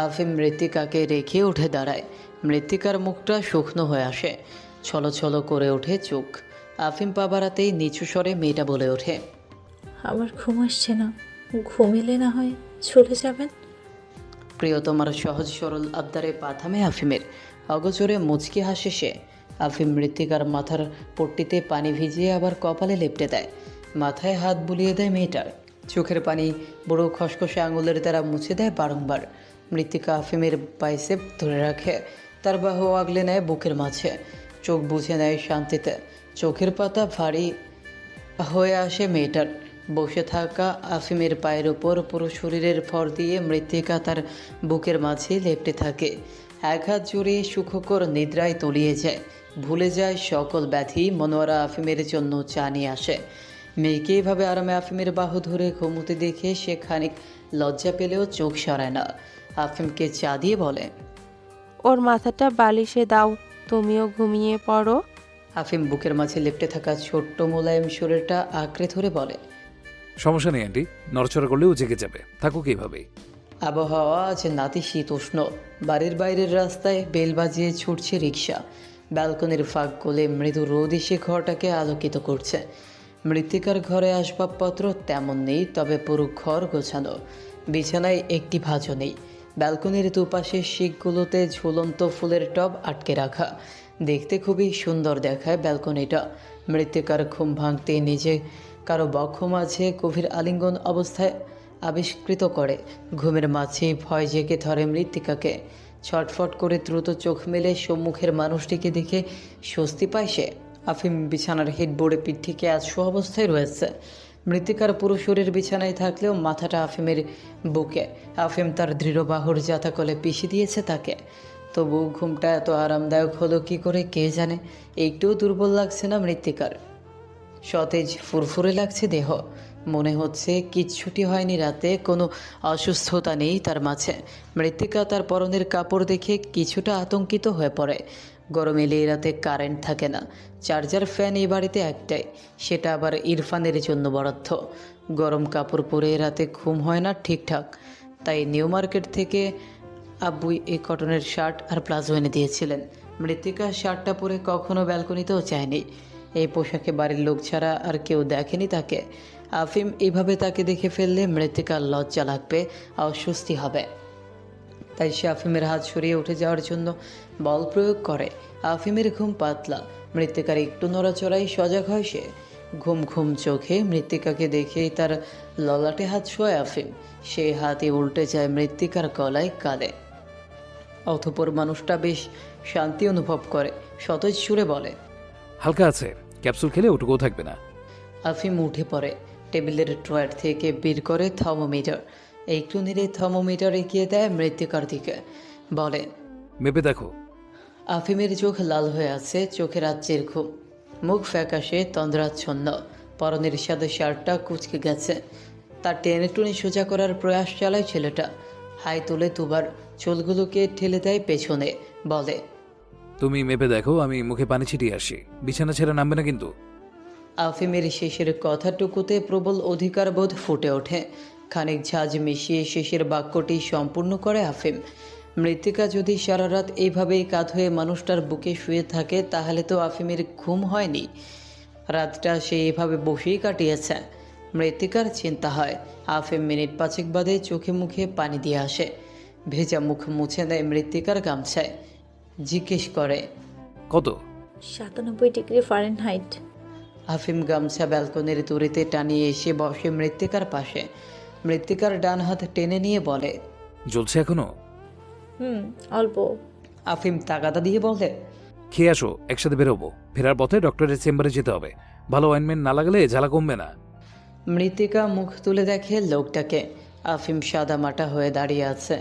B: আফিম মৃত্তিকাকে রেখে উঠে দাঁড়ায়। মৃত্তিকার মুখটা শুকনো হয়ে আসে, ছলো ছলো করে ওঠে চোখ। আফিম পা বাড়াতেই নিচু স্বরে মেয়েটা বলে ওঠে,
C: আমার ঘুম আসছে না, ঘুমিলে না হয় চলে যাবেন।
B: প্রিয়তমার সহজ সরল আবদারে পা থামে আফিমের। অগোচরে মুচকি হাসে সে। আফিম মৃত্তিকার মাথার পট্টিতে পানি ভিজিয়ে আবার কপালে লেপটে দেয়, মাথায় হাত বুলিয়ে দেয় মেয়েটার। চোখের পানি বড় খসখসে আঙুলের দ্বারা মুছে দেয় বারংবার। মৃত্তিকা আফিমের বাইসেপ ধরে রাখে, তার বাহু আগলে নেয় বুকের মাঝে, চোখ বুঝে নেয় শান্তিতে। চোখের পাতা ভারী হয়ে আসে মেয়েটার। বসে থাকা আফিমের পায়ের ওপর পুরো শরীরের ভর দিয়ে মৃত্তিকা তার বুকের মাঝে লেপটে থাকে। এক হাত জড়িয়ে সুখকর নিদ্রায় তলিয়ে যায়, ভুলে যায় সকল ব্যাধি। মনোয়ারা আফিমের জন্য চা নিয়ে আসে। মেয়েকে এভাবে আরামে আফিমের বাহু ধরে ঘুমোতে দেখে সে খানিক লজ্জা পেলেও চোখ সরায় না। আফিমকে চা দিয়ে বলে,
E: ওর মাথাটা বালিশে দাও, তুমিও ঘুমিয়ে পড়ো।
B: আফিম বুকের মাঝে লেপটে থাকা ছোট্ট মোলায়েম শরীরটা আঁকড়ে ধরে বলে,
G: সমস্যা নেই আন্টি, নড়াচড়া করলেও জেগে যাবে, থাকুক এইভাবেই।
B: আবহাওয়া আজ নাতিশীতোষ্ণ। বাড়ির বাইরের রাস্তায় বেল বাজিয়ে ছুটছে রিক্সা। ব্যালকনির ফাঁক গলে মৃদু রোদ এসে ঘরটাকে আলোকিত করছে। মৃত্তিকার ঘরে আসবাবপত্র তেমন নেই, তবে পুরো ঘর গোছানো। বিছানায় একটি ভাঁজও নেই। ব্যালকনির দুপাশে শিকগুলোতে ঝুলন্ত ফুলের টব আটকে রাখা। দেখতে খুবই সুন্দর দেখায় ব্যালকনিটা। মৃত্তিকার ঘুম ভাঙতে নিজে কারো বক্ষ মাঝে গভীর আলিঙ্গন অবস্থায় আবিষ্কৃত করে। ঘুমের মাঝে ভয় জেগে ধরে মৃত্তিকাকে। ছটফট করে দ্রুত চোখ মেলে সম্মুখের মানুষটিকে দেখে স্বস্তি পায় সে। আফিম বিছানার হেডবোর্ডে পিঠ থেকে আছো অবস্থায় রয়েছে। মৃত্তিকার পুরো শরীর বিছানায় থাকলেও মাথাটা আফিমের বুকে। আফিম তার দৃঢ় বাহুর জাতাকলে পিষে দিয়েছে তাকে। তবু ঘুমটা এত আরামদায়ক হলো কি করে কে জানে। একটুও দুর্বল লাগছে না মৃত্তিকার, সতেজ ফুরফুরে লাগছে দেহ। মনে হচ্ছে কিচ্ছুটি হয়নি রাতে, কোনো অসুস্থতা নেই তার মাঝে। মৃত্তিকা তার পরনের কাপড় দেখে কিছুটা আতঙ্কিত হয়ে পড়ে। গরম এলে এই রাতে কারেন্ট থাকে না। চার্জার ফ্যান এই বাড়িতে একটাই, সেটা আবার ইরফানের জন্য বরাদ্দ। গরম কাপড় পরে রাতে ঘুম হয় না ঠিকঠাক, তাই নিউ মার্কেট থেকে আব্বুই এই কটনের শার্ট আর প্লাজো এনে দিয়েছিলেন। মৃত্তিকা শার্টটা পরে কখনো ব্যালকনিতেও চায়নি। এই পোশাকে বাড়ির লোক ছাড়া আর কেউ দেখেনি তাকে। আফিম এভাবে তাকে দেখে ফেললে মৃত্তিকার লজ্জা লাগবে, অস্বস্তি হবে। তাই সে আফিমের হাত সরিয়ে উঠে যাওয়ার জন্য বল প্রয়োগ করে। আফিমের ঘুম পাতলা, মৃত্তিকার একটু নড়াচড়াই সজাগ হয় সে। ঘুম ঘুম চোখে মৃত্তিকাকে দেখেই তার ললাটে হাত ছোঁয় আফিম। সেই হাতে উল্টে যায় মৃত্তিকার গলায় কালে। অতঃপর মানুষটা বেশ শান্তি অনুভব করে, সতেজ সুরে বলে,
G: হালকা আছে, ক্যাপসুল খেলে ওটুকুও থাকবে না।
B: আফিম উঠে পড়ে, টেবিলের ড্রয়ার থেকে বের করে থার্মোমিটার। একটু নেড়ে থার্মোমিটার এগিয়ে দেয় মৃত্তিকার দিকে, বলে,
G: মেপে দেখো।
B: আফিমের চোখ লাল হয়ে আছে, চোখে রাজ্যের ঘুম, মুখ ফ্যাকাশে তন্দ্রাচ্ছন্ন, পরনের সাদা শার্টটা কুচকে গেছে। তার টেনে টুনে সোজা করার প্রয়াস চালায় ছেলেটা। হাই তুলে দুবার চুলগুলোকে ঠেলে দেয় পেছনে, বলে,
G: তুমি মেপে দেখো, আমি মুখে পানি ছিটিয়ে আসি। বিছানা ছেড়ে নামবে না কিন্তু।
B: আফিমের শেষের কথাটুকুতে প্রবল অধিকারবোধ ফুটে ওঠে। খানিক ঝাঁজ মিশিয়ে শেষের বাক্যটি সম্পূর্ণ করে আফিম। মৃত্তিকা যদি সারা রাত এইভাবেই কাঁধ হয়ে মানুষটার বুকে শুয়ে থাকে, তাহলে তো আফিমের ঘুম হয়নি। রাতটা সে এভাবে বসেই কাটিয়েছে। মৃত্তিকার চিন্তা হয়। আফিম মিনিট 5 বাদে চোখে মুখে পানি দিয়ে আসে, ভেজা মুখ মুছে নেয় মৃত্তিকার গামছায়, জিজ্ঞেস করে,
G: কত?
C: 97 ডিগ্রি ফারেনহাইট।
B: আফিম গামছা ব্যালকনির দড়িতে টানিয়ে এসে বসে মৃত্তিকার পাশে। মৃত্তিকার ডান হাত টেনে নিয়ে বলে,
G: জ্বলছে এখনো?
C: অল্প।
B: আফিম তাগাদা দিয়ে বলে,
G: খেয়ে আসো, একসাথে বেরোবো। ফেরার পথে ডক্টরের চেম্বারে যেতে হবে। ভালো অয়েনমেন্ট না লাগালে জ্বালা কমবে না।
B: মৃত্তিকা মুখ তুলে দেখে লোকটাকে। আফিম সাদা মাটা হয়ে দাঁড়িয়ে আছে।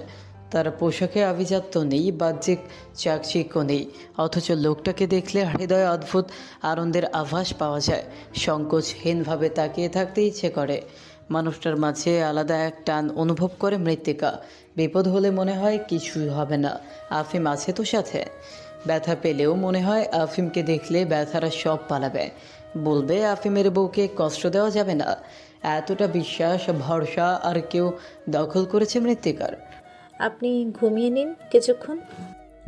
B: তার পোশাকে আভিজাত্য নেই, বাহ্যিক চাকচিক্য নেই, অথচ লোকটাকে দেখলে হৃদয়ে অদ্ভুত আনন্দের আভাস পাওয়া যায়। সংকোচহীনভাবে তাকিয়ে থাকতে ইচ্ছে করে। মানুষটার মাঝে আলাদা এক টান অনুভব করে মৃত্তিকা। বিপদ হলে মনে হয় কিছুই হবে না, আফিম আছে তো সাথে। ব্যথা পেলেও মনে হয় আফিমকে দেখলে ব্যথারা সব পালাবে, বলবে আফিমের বউকে কষ্ট দেওয়া যাবে না। এতটা বিশ্বাস, ভরসা আর কেউ দখল করেছে মৃত্তিকার।
C: আপনি ঘুমিয়ে নিন কিছুক্ষণ।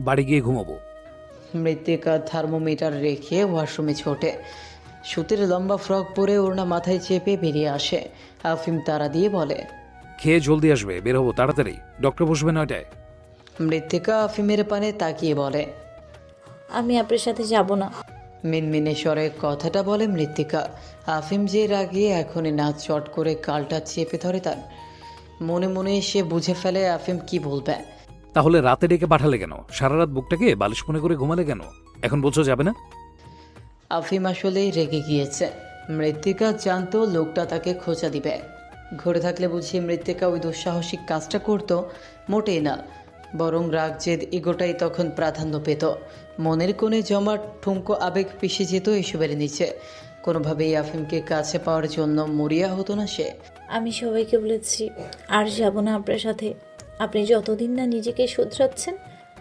G: বাড়ি গিয়ে ঘুমাবো।
B: মৃত্তিকা থার্মোমিটার রেখে ওয়াশরুমে ছোটে। সুতির লম্বা ফ্রক পরে ওড়না মাথায় চেপে বেরিয়ে আসে। আফিম তাড়া দিয়ে বলে,
G: খেয়ে জলদি আসবে, বের হবো তাড়াতাড়ি। ডক্টর বসবে 9টায়।
B: মৃত্তিকা আফিমের পানে তাকিয়ে বলে,
C: আমি আপনার সাথে যাব না।
B: মিনমিনে স্বরে কথাটা বলে মৃত্তিকা। আফিম যে রাগিয়ে এখনই না চট করে কালটা চেপে ধরে তার। মনে মনে সে বুঝে ফেলে আফিম কি বলবে।
G: তাহলে রাতে ডেকে পাঠালে কেন? সারা রাত বুকটাকে বালিশ মনে করে ঘুমালে কেন? এখন বলছো যাবে না?
B: আফিম আসলেই রেগে গিয়েছে। মৃত্তিকা জানতো লোকটা তাকে খোঁচা দিবে। ঘরে থাকলে বুঝিয়ে মৃত্তিকা ওই দুঃসাহসিক কাজটা করতো? মোটেই না, বরং রাগ জেদ ইগোটাই তখন প্রাধান্য পেত। মনের কোণে জমা ঠুমকো আবেগ পিষে যেত এসবের নিচে। কোনোভাবেই আফিমকে কাছে পাওয়ার জন্য মরিয়া হতো না সে।
C: আমি সবাইকে বলেছি আর যাব না আপনার সাথে। আপনি যতদিন না নিজেকে শুধরাচ্ছেন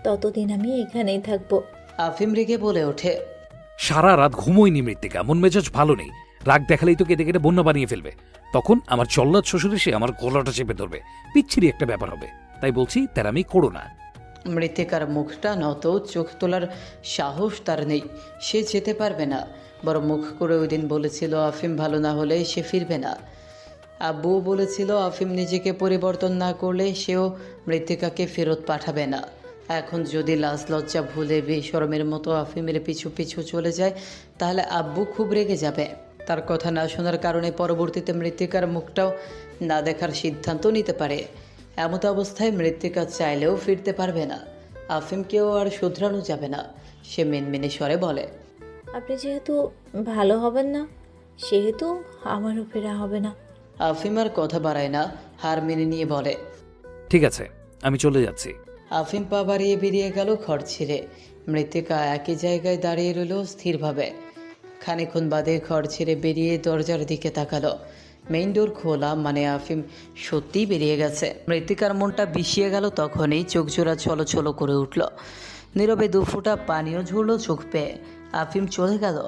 C: ততদিন আমি এখানেই থাকবো।
B: আফিম রেগে বলে ওঠে,
G: সারা রাত ঘুমোয়নি মৃত্তিকা, মন মেজাজ ভালো নেই। রাগ দেখালেই তো কেটে কেটে বন্যা বানিয়ে ফেলবে। তখন আমার চল্লাদ শ্বশুর এসে আমার গলাটা চেপে ধরবে, পিচ্ছিরি একটা ব্যাপার হবে। তাই বলছি তেরামি করো না।
B: মৃত্তিকার মুখটা নত, চোখ তোলার সাহস তার নেই। সে যেতে পারবে না, বড় মুখ করে ওই দিন বলেছিল আফিম ভালো না হলে সে ফিরবে না। আব্বুও বলেছিল আফিম নিজেকে পরিবর্তন না করলে সেও মৃত্তিকাকে ফেরত পাঠাবে না। এখন যদি লাজ লজ্জা ভুলে বেশরমের মতো আফিমের পিছু পিছু চলে যায়, তাহলে আব্বু খুব রেগে যাবে। তার কথা না শোনার কারণে পরবর্তীতে মৃত্তিকার মুখটাও না দেখার সিদ্ধান্ত নিতে পারে। এমত অবস্থায় মৃত্তিকা চাইলেও ফিরতে পারবে না, আফিমকেও আর শুধরানো যাবে না। সে মিনমিনে স্বরে বলে,
C: আপনি যেহেতু ভালো হবেন না সেহেতু আমারও ফেরা হবে না।
B: আফিম আর কথা বাড়ায় না, হার মেনে নিয়ে বলে,
G: ঠিক আছে, আমি চলে যাচ্ছি।
B: আফিম পা বাড়িয়ে বেরিয়ে গেল ঘর ছেড়ে। মৃত্তিকা একই জায়গায় দাঁড়িয়ে রইল স্থিরভাবে। খানিক্ষণ বাদে ঘর ছেড়ে বেরিয়ে দরজার দিকে তাকালো। মেইন ডোর খোলা, মানে আফিম সত্যিই বেরিয়ে গেছে। মৃত্তিকার মনটা বিষিয়ে গেল। তখনই চোখ জোড়া ছলো ছলো করে উঠল। নীরবে 2 ফোঁটা পানিও ঝরল চোখ পেয়ে। আফিম চলে গেল,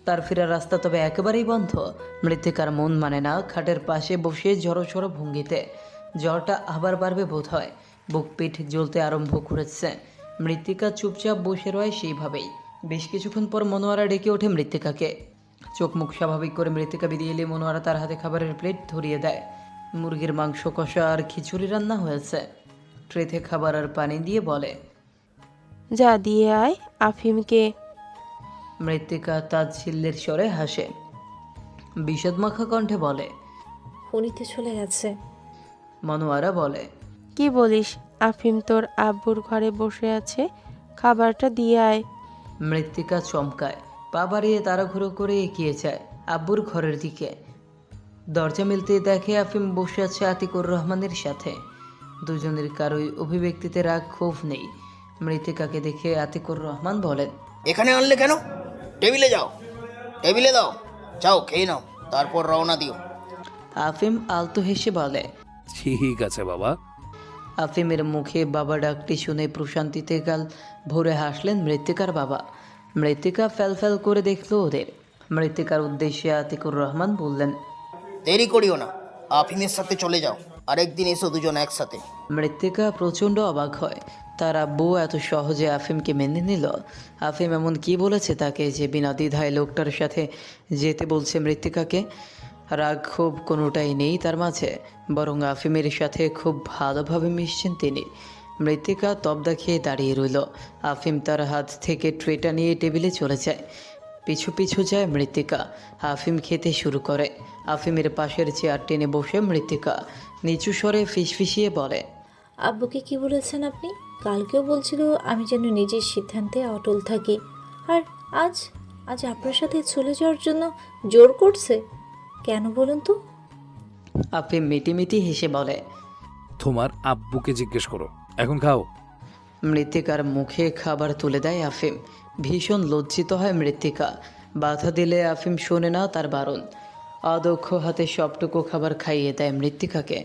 B: তার ফেরার রাস্তা তবে একেবারেই বন্ধ। মৃত্তিকার মন মানে না খাটের পাশে বসে ঝড়ো ভঙ্গিতে। জ্বরটা আবার বাড়বে বোধ হয়, বুক পিঠ জ্বলতে আরম্ভ করেছে। মৃত্তিকা চুপচাপ বসে রয় সেইভাবেই। বেশ কিছুক্ষণ পর মনোয়ারা ডেকে ওঠে মৃত্তিকাকে। চোখ মুখ স্বাভাবিক করে মৃত্তিকা বেরিয়ে এলে মনোয়ারা তার হাতে খাবারের প্লেট ধরিয়ে দেয়। মুরগির মাংস কষা আর খিচুড়ি রান্না হয়েছে। ট্রেতে খাবার আর পানি দিয়ে বলে।
E: যা দিয়ে আয় আফিমকে।
B: মৃত্তিকা তাচ্ছিল্যের স্বরে হাসে, বিষাদমাখা কণ্ঠে বলে।
C: উনিতে চলে গেছে।
B: মনোয়ারা বলে।
E: কি বলিস? আফিম তোর আব্বুর ঘরে বসে আছে, খাবারটা দিয়ে আয়।
B: মৃত্তিকা চমকায়, পা বাড়িয়ে তাড়াহুড়ো করে এগিয়ে যায় আব্বুর ঘরের দিকে। দরজা মিলতে দেখে আফিম বসে আছে আতিকুর রহমানের সাথে। দুজনের কারোই অভিব্যক্তিতে রাগ ক্ষোভ নেই। মৃত্তিকাকে দেখে আতিকুর রহমান বলেন।
F: এখানে আনলে কেন? টেবিলে যাও, টেবিলে দাও, যাও খেয়ে নাও, তারপর রওনা দিও।
B: আফিম আলতো হেসে বলে।
G: ঠিক আছে বাবা।
B: আফিমের মুখে বাবা ডাকটি শুনে প্রশান্তিতে গাল ভরে হাসলেন মৃত্তিকার বাবা। মৃত্তিকা ফ্যাল করে দেখল ওদের। মৃত্তিকার উদ্দেশ্যে আতিকুর রহমান বললেন।
F: দেরি করিও না, আফিমের সাথে চলে যাও, আরেকদিন এসো দুজন একসাথে।
B: মৃত্তিকা প্রচণ্ড অবাক হয়, তার আব্বু এত সহজে আফিমকে মেনে নিল। আফিম এমন কি বলেছে তাকে যে বিনা দ্বিধায় লোকটার সাথে যেতে বলছে মৃত্তিকাকে? রাগ ক্ষোভ কোনোটাই নেই তার মাঝে, বরং আফিমের সাথে খুব ভালোভাবে মিশছেন তিনি। মৃত্তিকা তবদা খেয়ে দাঁড়িয়ে রইল। আফিম তার হাত থেকে ট্রেটা নিয়ে টেবিলে চলে যায়। পিছু পিছু যায় মৃত্তিকা। আফিম খেতে শুরু করে। আফিমের পাশের চেয়ার টেনে বসে মৃত্তিকা নিচু স্বরে ফিসফিসিয়ে বলে।
C: আব্বুকে কি বলেছেন আপনি? কালকেও বলছিল আমি যেন নিজের সিদ্ধান্তে অটল থাকি, আর আজ আজ আপনার সাথে চলে যাওয়ার জন্য জোর করছে কেন বলুন তো?
B: আফিম মিটিমিটি হেসে বলে।
G: তোমার আব্বুকে জিজ্ঞেস করো, এখন খাও।
B: মৃত্তিকার মুখে খাবার তুলে দেয় আফিম। ভীষণ লজ্জিত হয় মৃত্তিকা। বাধা দিলে আফিম শোনে না তার বারণ। অদক্ষ হাতে সবটুকু খাবার খাইয়ে দেয় মৃত্তিকাকে।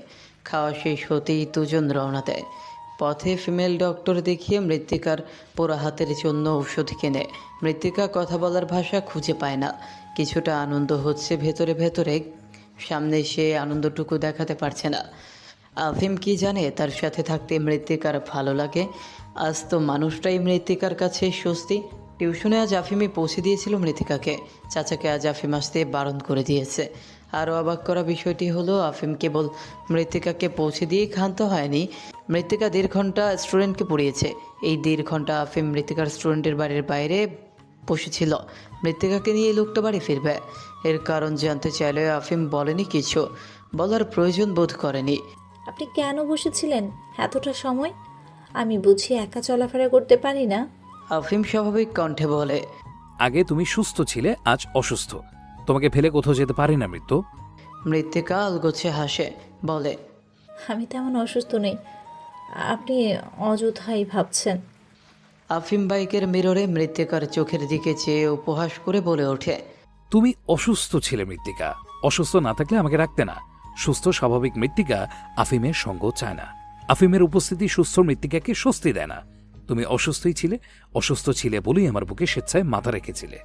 B: খাওয়া শেষ হতেই দুজন রওনা দেয়। পথে ফিমেল ডক্টর দেখিয়ে মৃত্তিকার পোড়া হাতের জন্য ঔষধ কেনে। মৃত্তিকা কথা বলার ভাষা খুঁজে পায় না। কিছুটা আনন্দ হচ্ছে ভেতরে ভেতরে, সামনে সে আনন্দটুকু দেখাতে পারছে না। আফিম কি জানে তার সাথে থাকতে মৃত্তিকার ভালো লাগে? আজ তো মানুষটাই মৃত্তিকার কাছে স্বস্তি। টিউশনে আজ আফিমই পৌঁছে দিয়েছিল মৃত্তিকাকে। চাচাকে আজ আফিম আসতে বারণ করে দিয়েছে। আরও অবাক করা বিষয়টি হলো আফিম কেবল মৃত্তিকাকে পৌঁছে দিয়েই ক্ষান্ত হয়নি, মৃত্তিকা 1.5 ঘন্টা স্টুডেন্টকে পড়িয়েছে। এই 1.5 ঘন্টা আফিম মৃত্তিকার স্টুডেন্টের বাড়ির বাইরে বসেছিল। মৃত্তিকাকে নিয়ে এই লোকটা বাড়ি ফিরবে। এর কারণ জানতে চাইলে আফিম বলেনি কিছু, বলার প্রয়োজন বোধ করেনি।
C: আপনি কেন বসেছিলেন এতটা সময়? আমি বুঝি একা চলাফেরা করতে পারি না?
B: আফিম স্বাভাবিক কণ্ঠে বলে।
G: আগে তুমি সুস্থ ছিলে, আজ অসুস্থ, তোমাকে ফেলে কোথাও যেতে পারি না মৃত্যু।
B: মৃত্তিকা আলগোছে হাসে, বলে।
C: আমি তেমন অসুস্থ নেই, আপনি অযথাই ভাবছেন।
B: আফিম বাইকের মিররে মৃত্তিকার চোখের দিকে চেয়ে উপহাস করে বলে ওঠে।
G: তুমি অসুস্থ ছিলে মৃত্তিকা, অসুস্থ না থাকলে আমাকে রাখতে না। সুস্থ স্বাভাবিক মৃত্তিকা আফিমের সঙ্গ চায় না। আফিমের উপস্থিতি সুস্থ মৃত্তিকাকে স্বস্তি দেয় না। তুমি অসুস্থই ছিলে, অসুস্থ ছিলে বলেই আমার বুকে স্বেচ্ছায় মাথা রেখেছিলে।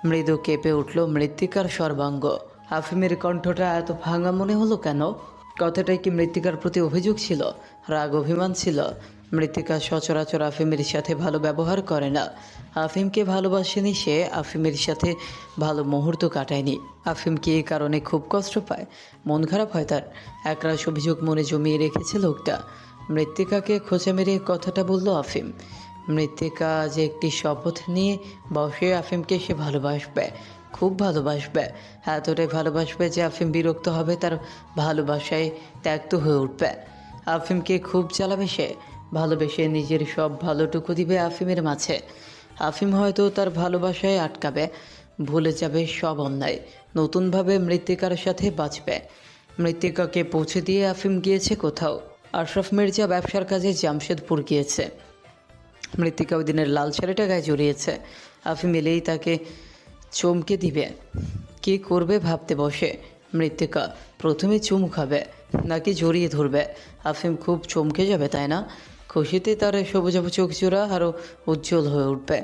B: মৃদু কেঁপে উঠল মৃত্তিকার সর্বাঙ্গ। আফিমের কণ্ঠটা এত ভাঙা মনে হলো কেন? কথাটাই কি মৃত্তিকার প্রতি অভিযোগ ছিল, রাগ অভিমান ছিল? মৃত্তিকা সচরাচর আফিমের সাথে ভালো ব্যবহার করে না। আফিমকে ভালোবাসেনি সে, আফিমের সাথে ভালো মুহূর্ত কাটায়নি। আফিম কি এই কারণে খুব কষ্ট পায়, মন খারাপ হয় তার? একরাশ অভিযোগ মনে জমিয়ে রেখেছে লোকটা। মৃত্তিকাকে খোঁচা মেরে কথাটা বলল আফিম। মৃত্তিকা যে একটি শপথ নিয়ে বসে আফিমকে সে ভালোবাসবে, খুব ভালোবাসবে, এতটাই ভালোবাসবে যে আফিম বিরক্ত হবে তার ভালোবাসায়, ত্যাক্ত হয়ে উঠবে। আফিমকে খুব চালাবে সে, ভালোবেসে নিজের সব ভালোটুকু দিবে আফিমের মাঝে। আফিম হয়তো তার ভালোবাসায় আটকাবে, ভুলে যাবে সব অন্যায়, নতুনভাবে মৃত্তিকার সাথে বাঁচবে। মৃত্তিকাকে পৌঁছে দিয়ে আফিম গিয়েছে কোথাও। আশরাফ মির্জা ব্যবসার কাজে জামশেদপুর গিয়েছে। মৃত্তিকা ওই দিনের লাল শাড়িটা গায়ে জড়িয়েছে। আফিম এলেই তাকে চমকে দিবে। কি করবে ভাবতে বসে মৃত্তিকা। প্রথমে চুমু খাবে নাকি জড়িয়ে ধরবে? আফিম খুব চমকে যাবে, তাই না? খুশিতে তার সবুজাবু চোখ জোড়া আরও উজ্জ্বল হয়ে উঠবে।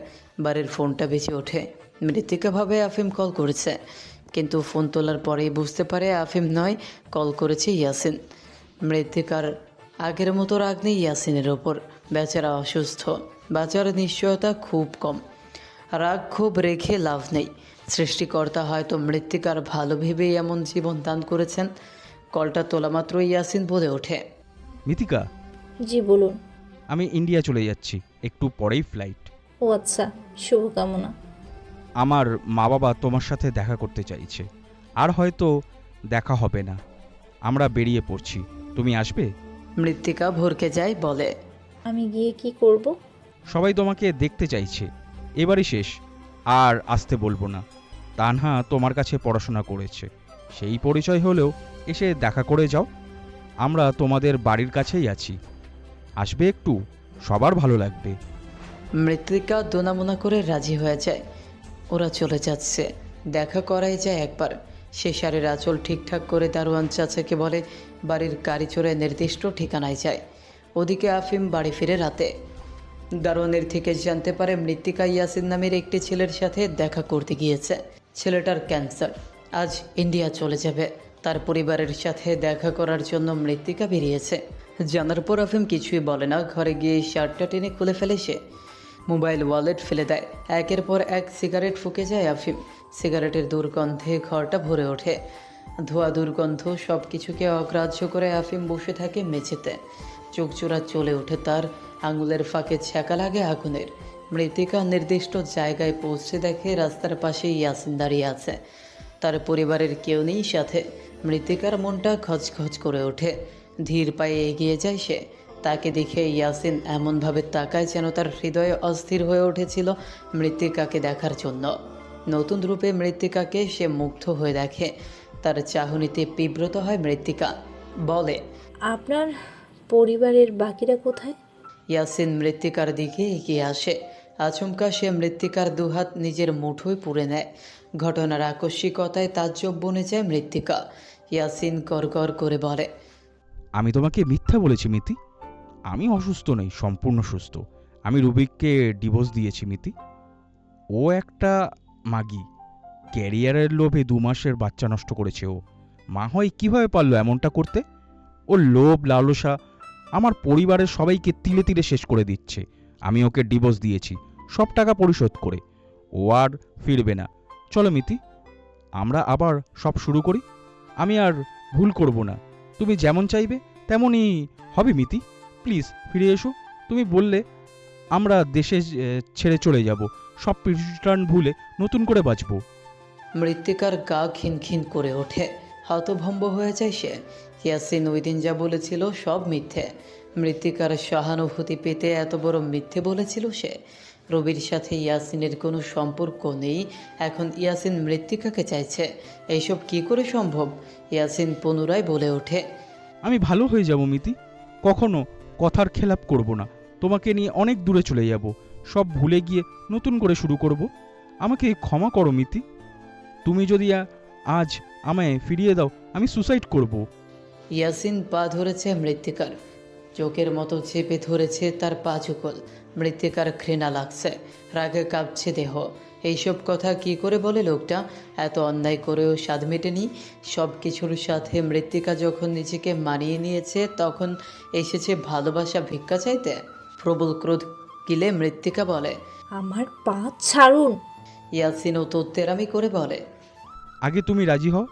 B: বাড়ির ফোনটা বেঁচে ওঠে। মৃত্তিকা ভাবে আফিম কল করেছে, কিন্তু ফোন তোলার পরেই বুঝতে পারে আফিম নয়, কল করেছে ইয়াসিন। মৃত্তিকার আগের মতো রাগ নেই ইয়াসিনের ওপর। বেচারা অসুস্থ, বাঁচার নিশ্চয়তা খুব কম। রাগ খুব রেখে লাভ নেই। সৃষ্টিকর্তা হয়তো মৃত্তিকার ভালো ভেবেই এমন জীবন দান করেছেন। কলটা তোলা মাত্র ইয়াসিন বলে ওঠে।
P: মিতিকা,
C: জি বলুন।
P: আমি ইন্ডিয়া চলে যাচ্ছি, একটু পরেই ফ্লাইট।
C: ও আচ্ছা, শুভকামনা।
P: আমার মা বাবা তোমার সাথে দেখা করতে চাইছে, আর হয়তো দেখা হবে না। আমরা বেরিয়ে পড়ছি, তুমি আসবে?
B: মৃত্তিকা ভরকে যায়, বলে,
C: আমি গিয়ে কি করব?
P: সবাই তোমাকে দেখতে চাইছে, এবারই শেষ, আর আসতে বলবো না। তানহা তোমার কাছে পড়াশোনা করেছে, সেই পরিচয় হলেও এসে দেখা করে যাও। আমরা তোমাদের বাড়ির কাছেই আছি, আসবে একটু, সবার ভালো লাগবে।
B: মৃত্তিকা দোনামোনা করে রাজি হয়ে যায়। ওরা চলে যাচ্ছে, দেখা করাই যায় একবার। সে শাড়ির আঁচল ঠিকঠাক করে দারোয়ান চাচাকে বলে বাড়ির গাড়ি চড়ে নির্দিষ্ট ঠিকানায় যায়। ওদিকে আফিম বাড়ি ফিরে রাতে। দারোয়ানের থেকে জানতে পারে মৃত্তিকা ইয়াসিন নামের একটি ছেলের সাথে দেখা করতে গিয়েছে। ছেলেটার ক্যান্সার, আজ ইন্ডিয়া চলে যাবে। তার পরিবারের সাথে দেখা করার জন্য মৃত্তিকা বেরিয়েছে। জানার পর আফিম কিছুই বলে না, ঘরে গিয়ে শার্টটা টেনে খুলে ফেলে সে। মোবাইল ওয়ালেট ফেলে দেয়। একের পর এক সিগারেট ফুঁকে যায় আফিম। সিগারেটের দুর্গন্ধে ঘরটা ভরে ওঠে। ধোয়া দুর্গন্ধ সব কিছুকে অগ্রাহ্য করে আফিম বসে থাকে মেঝেতে। চোখচোরা চলে ওঠে তার, আঙুলের ফাঁকে ছ্যাঁকা লাগে আগুনের। মৃত্তিকা নির্দিষ্ট জায়গায় পৌঁছে দেখে রাস্তার পাশে ইয়াসিন দাঁড়িয়ে আছে। তার পরিবারের কেউ নেই সাথে। মৃত্তিকার মনটা খচখচ করে ওঠে। ধীর পায়ে এগিয়ে যায় সে। তাকে দেখে ইয়াসিন এমনভাবে তাকায় যেন তার হৃদয়ে অস্থির হয়ে উঠেছিল মৃত্তিকাকে দেখার জন্য। নতুন রূপে মৃত্তিকাকে সে মুগ্ধ হয়ে দেখে। তার চাহনিতে বিব্রত হয় মৃত্তিকা, বলে,
C: আপনার পরিবারের বাকিরা কোথায়?
B: ইয়াসিন মৃত্তিকার দিকে এগিয়ে আসে। আচমকা সে মৃত্তিকার দুহাত নিজের মুঠোয় পুরে নেয়। ঘটনার আকস্মিকতায় তাজ্জব বনে যায় মৃত্তিকা। ইয়াসিন গড়গড় করে বলে,
P: আমি তোমাকে মিথ্যা বলেছি মিতি, আমি অসুস্থ নই, সম্পূর্ণ সুস্থ। আমি রুবিককে ডিভোর্স দিয়েছি মিতি। ও একটা মাগি, ক্যারিয়ারের লোভে 2 মাসের বাচ্চা নষ্ট করেছে ও। মা হয় কিভাবে পারলো এমনটা করতে? ওর লোভ লালসা আমার পরিবারের সবাইকে তিলে তিলে শেষ করে দিচ্ছে। আমি ওকে ডিভোর্স দিয়েছি, সব টাকা পরিশোধ করে। ও আর ফিরবে না। চলো মিতি, আমরা আবার সব শুরু করি। আমি আর ভুল করব না, তুমি যেমন চাইবে তেমনই হবে মিতি। প্লিজ ফিরে এসো। তুমি বললে আমরা দেশে ছেড়ে চলে যাব, সব পিছন ভুলে নতুন করে বাঁচবো।
B: মৃত্তিকার গা খিনখিন করে ওঠে। হতভম্ব হয়ে যায় সে। ইয়াসিন ওই দিন যা বলেছিল সব মিথ্যে। মৃত্তিকার সহানুভূতি পেতে এত বড় মিথ্যে বলেছিল সে। রবির সাথে ইয়াসিনের কোনো সম্পর্ক নেই, এখন ইয়াসিন মৃত্তিকাকে চাইছে। এইসব কি করে সম্ভব? ইয়াসিন পুনরায় বলে ওঠে,
P: আমি ভালো হয়ে যাব মিতি, কখনো কথার খেলাপ করব না। তোমাকে নিয়ে অনেক দূরে চলে যাব, সব ভুলে গিয়ে নতুন করে শুরু করব। আমাকে ক্ষমা করো মিতি। তুমি যদি আজ আমায় ফিরিয়ে দাও, আমি সুসাইড করব।
B: ইয়াসিন পা ধরেছে মৃত্তিকার, চোখের মতো চেপে ধরেছে তার পা চুকল। মৃত্তিকার ঘৃণা লাগছে, রাগে কাঁপছে দেহ। এইসব কথা কি করে বলে লোকটা? এত অন্যায় করেও স্বাদ মেটেনি। সব কিছুর সাথে মৃত্তিকা যখন নিজেকে মানিয়ে নিয়েছে, তখন এসেছে ভালোবাসা ভিক্ষা চাইতে। প্রবল ক্রোধ গিলে মৃত্তিকা বলে,
C: আমার পা ছাড়ুন।
B: ইয়াসিনও তোত্তেরামি করে বলে,
P: আগে তুমি রাজি হও।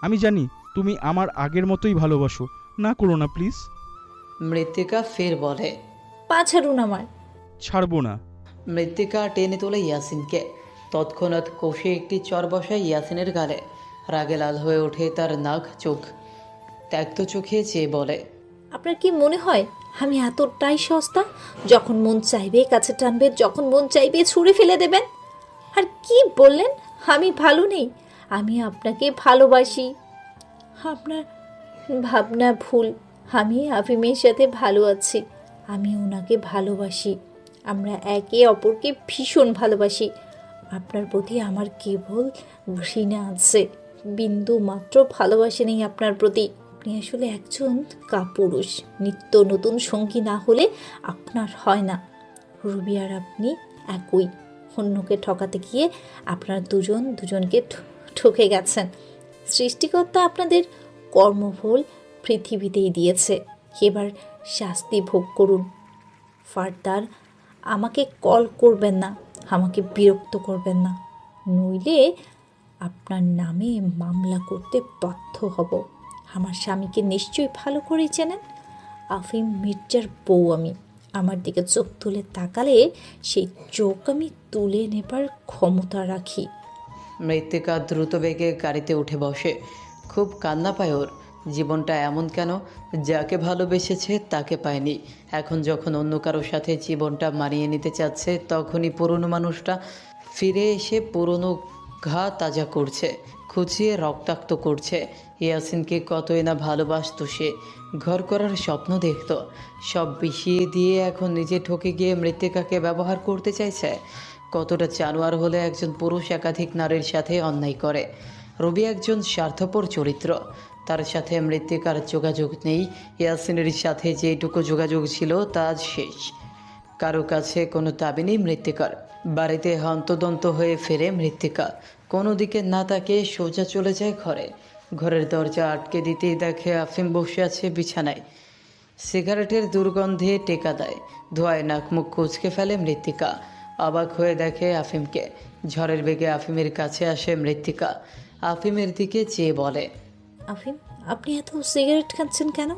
P: আমি জানি তুমি আমার আগের মতোই ভালোবাসো, না করো না প্লিজ।
B: মৃত্তিকা ফের বলে,
C: পা ছাড়ুন আমার।
P: ছাড়বো না।
B: মৃত্তিকা টেনে তোলে ইয়াসিনকে। তৎক্ষণাৎ কষে একটি চর বসায় ইয়াসিনের গালে। রাগে লাল হয়ে ওঠে তার নাক চোখ। ত্যক্ত চোখে চেয়ে বলে,
C: আপনার কি মনে হয় আমি এতটাই সস্তা? যখন মন চাইবে কাছে টানবে, যখন মন চাইবে ছুঁড়ে ফেলে দেবেন। আর কি বললেন আমি ভালো নেই? আমি আপনাকে ভালোবাসি। আপনার ভাবনা ভুল। আমি আফিমের সাথে ভালো আছি, আমি ওনাকে ভালোবাসি। আমরা একে অপরকে ভীষণ ভালোবাসি। আপনার প্রতি আমার কেবল ঘৃণা আছে, বিন্দু মাত্র ভালোবাসা নেই আপনার প্রতি। আপনি আসলে একজন কাপুরুষ, নিত্য নতুন সঙ্গী না হলে আপনার হয় না। রুবি আর আপনি একই। অন্যকে ঠকাতে গিয়ে আপনারা দুজনকে ঠকে গেছেন। সৃষ্টিকর্তা আপনাদের কর্মফল পৃথিবীতেই দিয়েছে, এবার শাস্তি ভোগ করুন। ফার্দার আমাকে কল করবেন না, আমাকে বিরক্ত করবেন না, নইলে আপনার নামে মামলা করতে বাধ্য হব। আমার স্বামীকে নিশ্চয়ই ভালো করে চেনেন। আফিম মির্জার বউ আমি। আমার দিকে চোখ তুলে তাকালে সেই চোখ আমি তুলে নেবার ক্ষমতা রাখি।
B: মৃত্তিকা দ্রুত বেগে গাড়িতে উঠে বসে। খুব কান্না পায় ওর। জীবনটা এমন কেন, যাকে ভালোবেসেছে তাকে পায়নি। এখন যখন অন্য কারোর সাথে জীবনটা মানিয়ে নিতে চাচ্ছে, তখনই পুরনো মানুষটা ফিরে এসে পুরনো ঘা তাজা করছে, খুঁচিয়ে রক্তাক্ত করছে। ইয়াসিনকে কতই না ভালোবাসতো সে, ঘর করার স্বপ্ন দেখত। সব বিষিয়ে দিয়ে এখন নিজে ঠকে গিয়ে মৃত্তিকাকে ব্যবহার করতে চাইছে। কতটা জানোয়ার হলে একজন পুরুষ একাধিক নারীর সাথে অন্যায় করে। রবি একজন স্বার্থপর চরিত্র, তার সাথে মৃত্তিকার যোগাযোগ নেই। ইয়াসিনের সাথে যেটুকু যোগাযোগ ছিল তা আজ শেষ। কারো কাছে কোনো দাবি নেই মৃত্তিকার। বাড়িতে হন্তদন্ত হয়ে ফেরে মৃত্তিকা, কোনো দিকে না তাকিয়ে সোজা চলে যায় ঘরে। ঘরের দরজা আটকে দিতেই দেখে আফিম বসে আছে বিছানায়। সিগারেটের দুর্গন্ধে টেকা দেয়। ধোঁয়ায় নাক মুখ কুঁচকে ফেলে মৃত্তিকা। অবাক হয়ে দেখে আফিমকে। ঝড়ের বেগে আফিমের কাছে আসে মৃত্তিকা। আফিমের দিকে চেয়ে বলে,
C: আফিম, আপনি এত সিগারেট খাচ্ছেন কেন?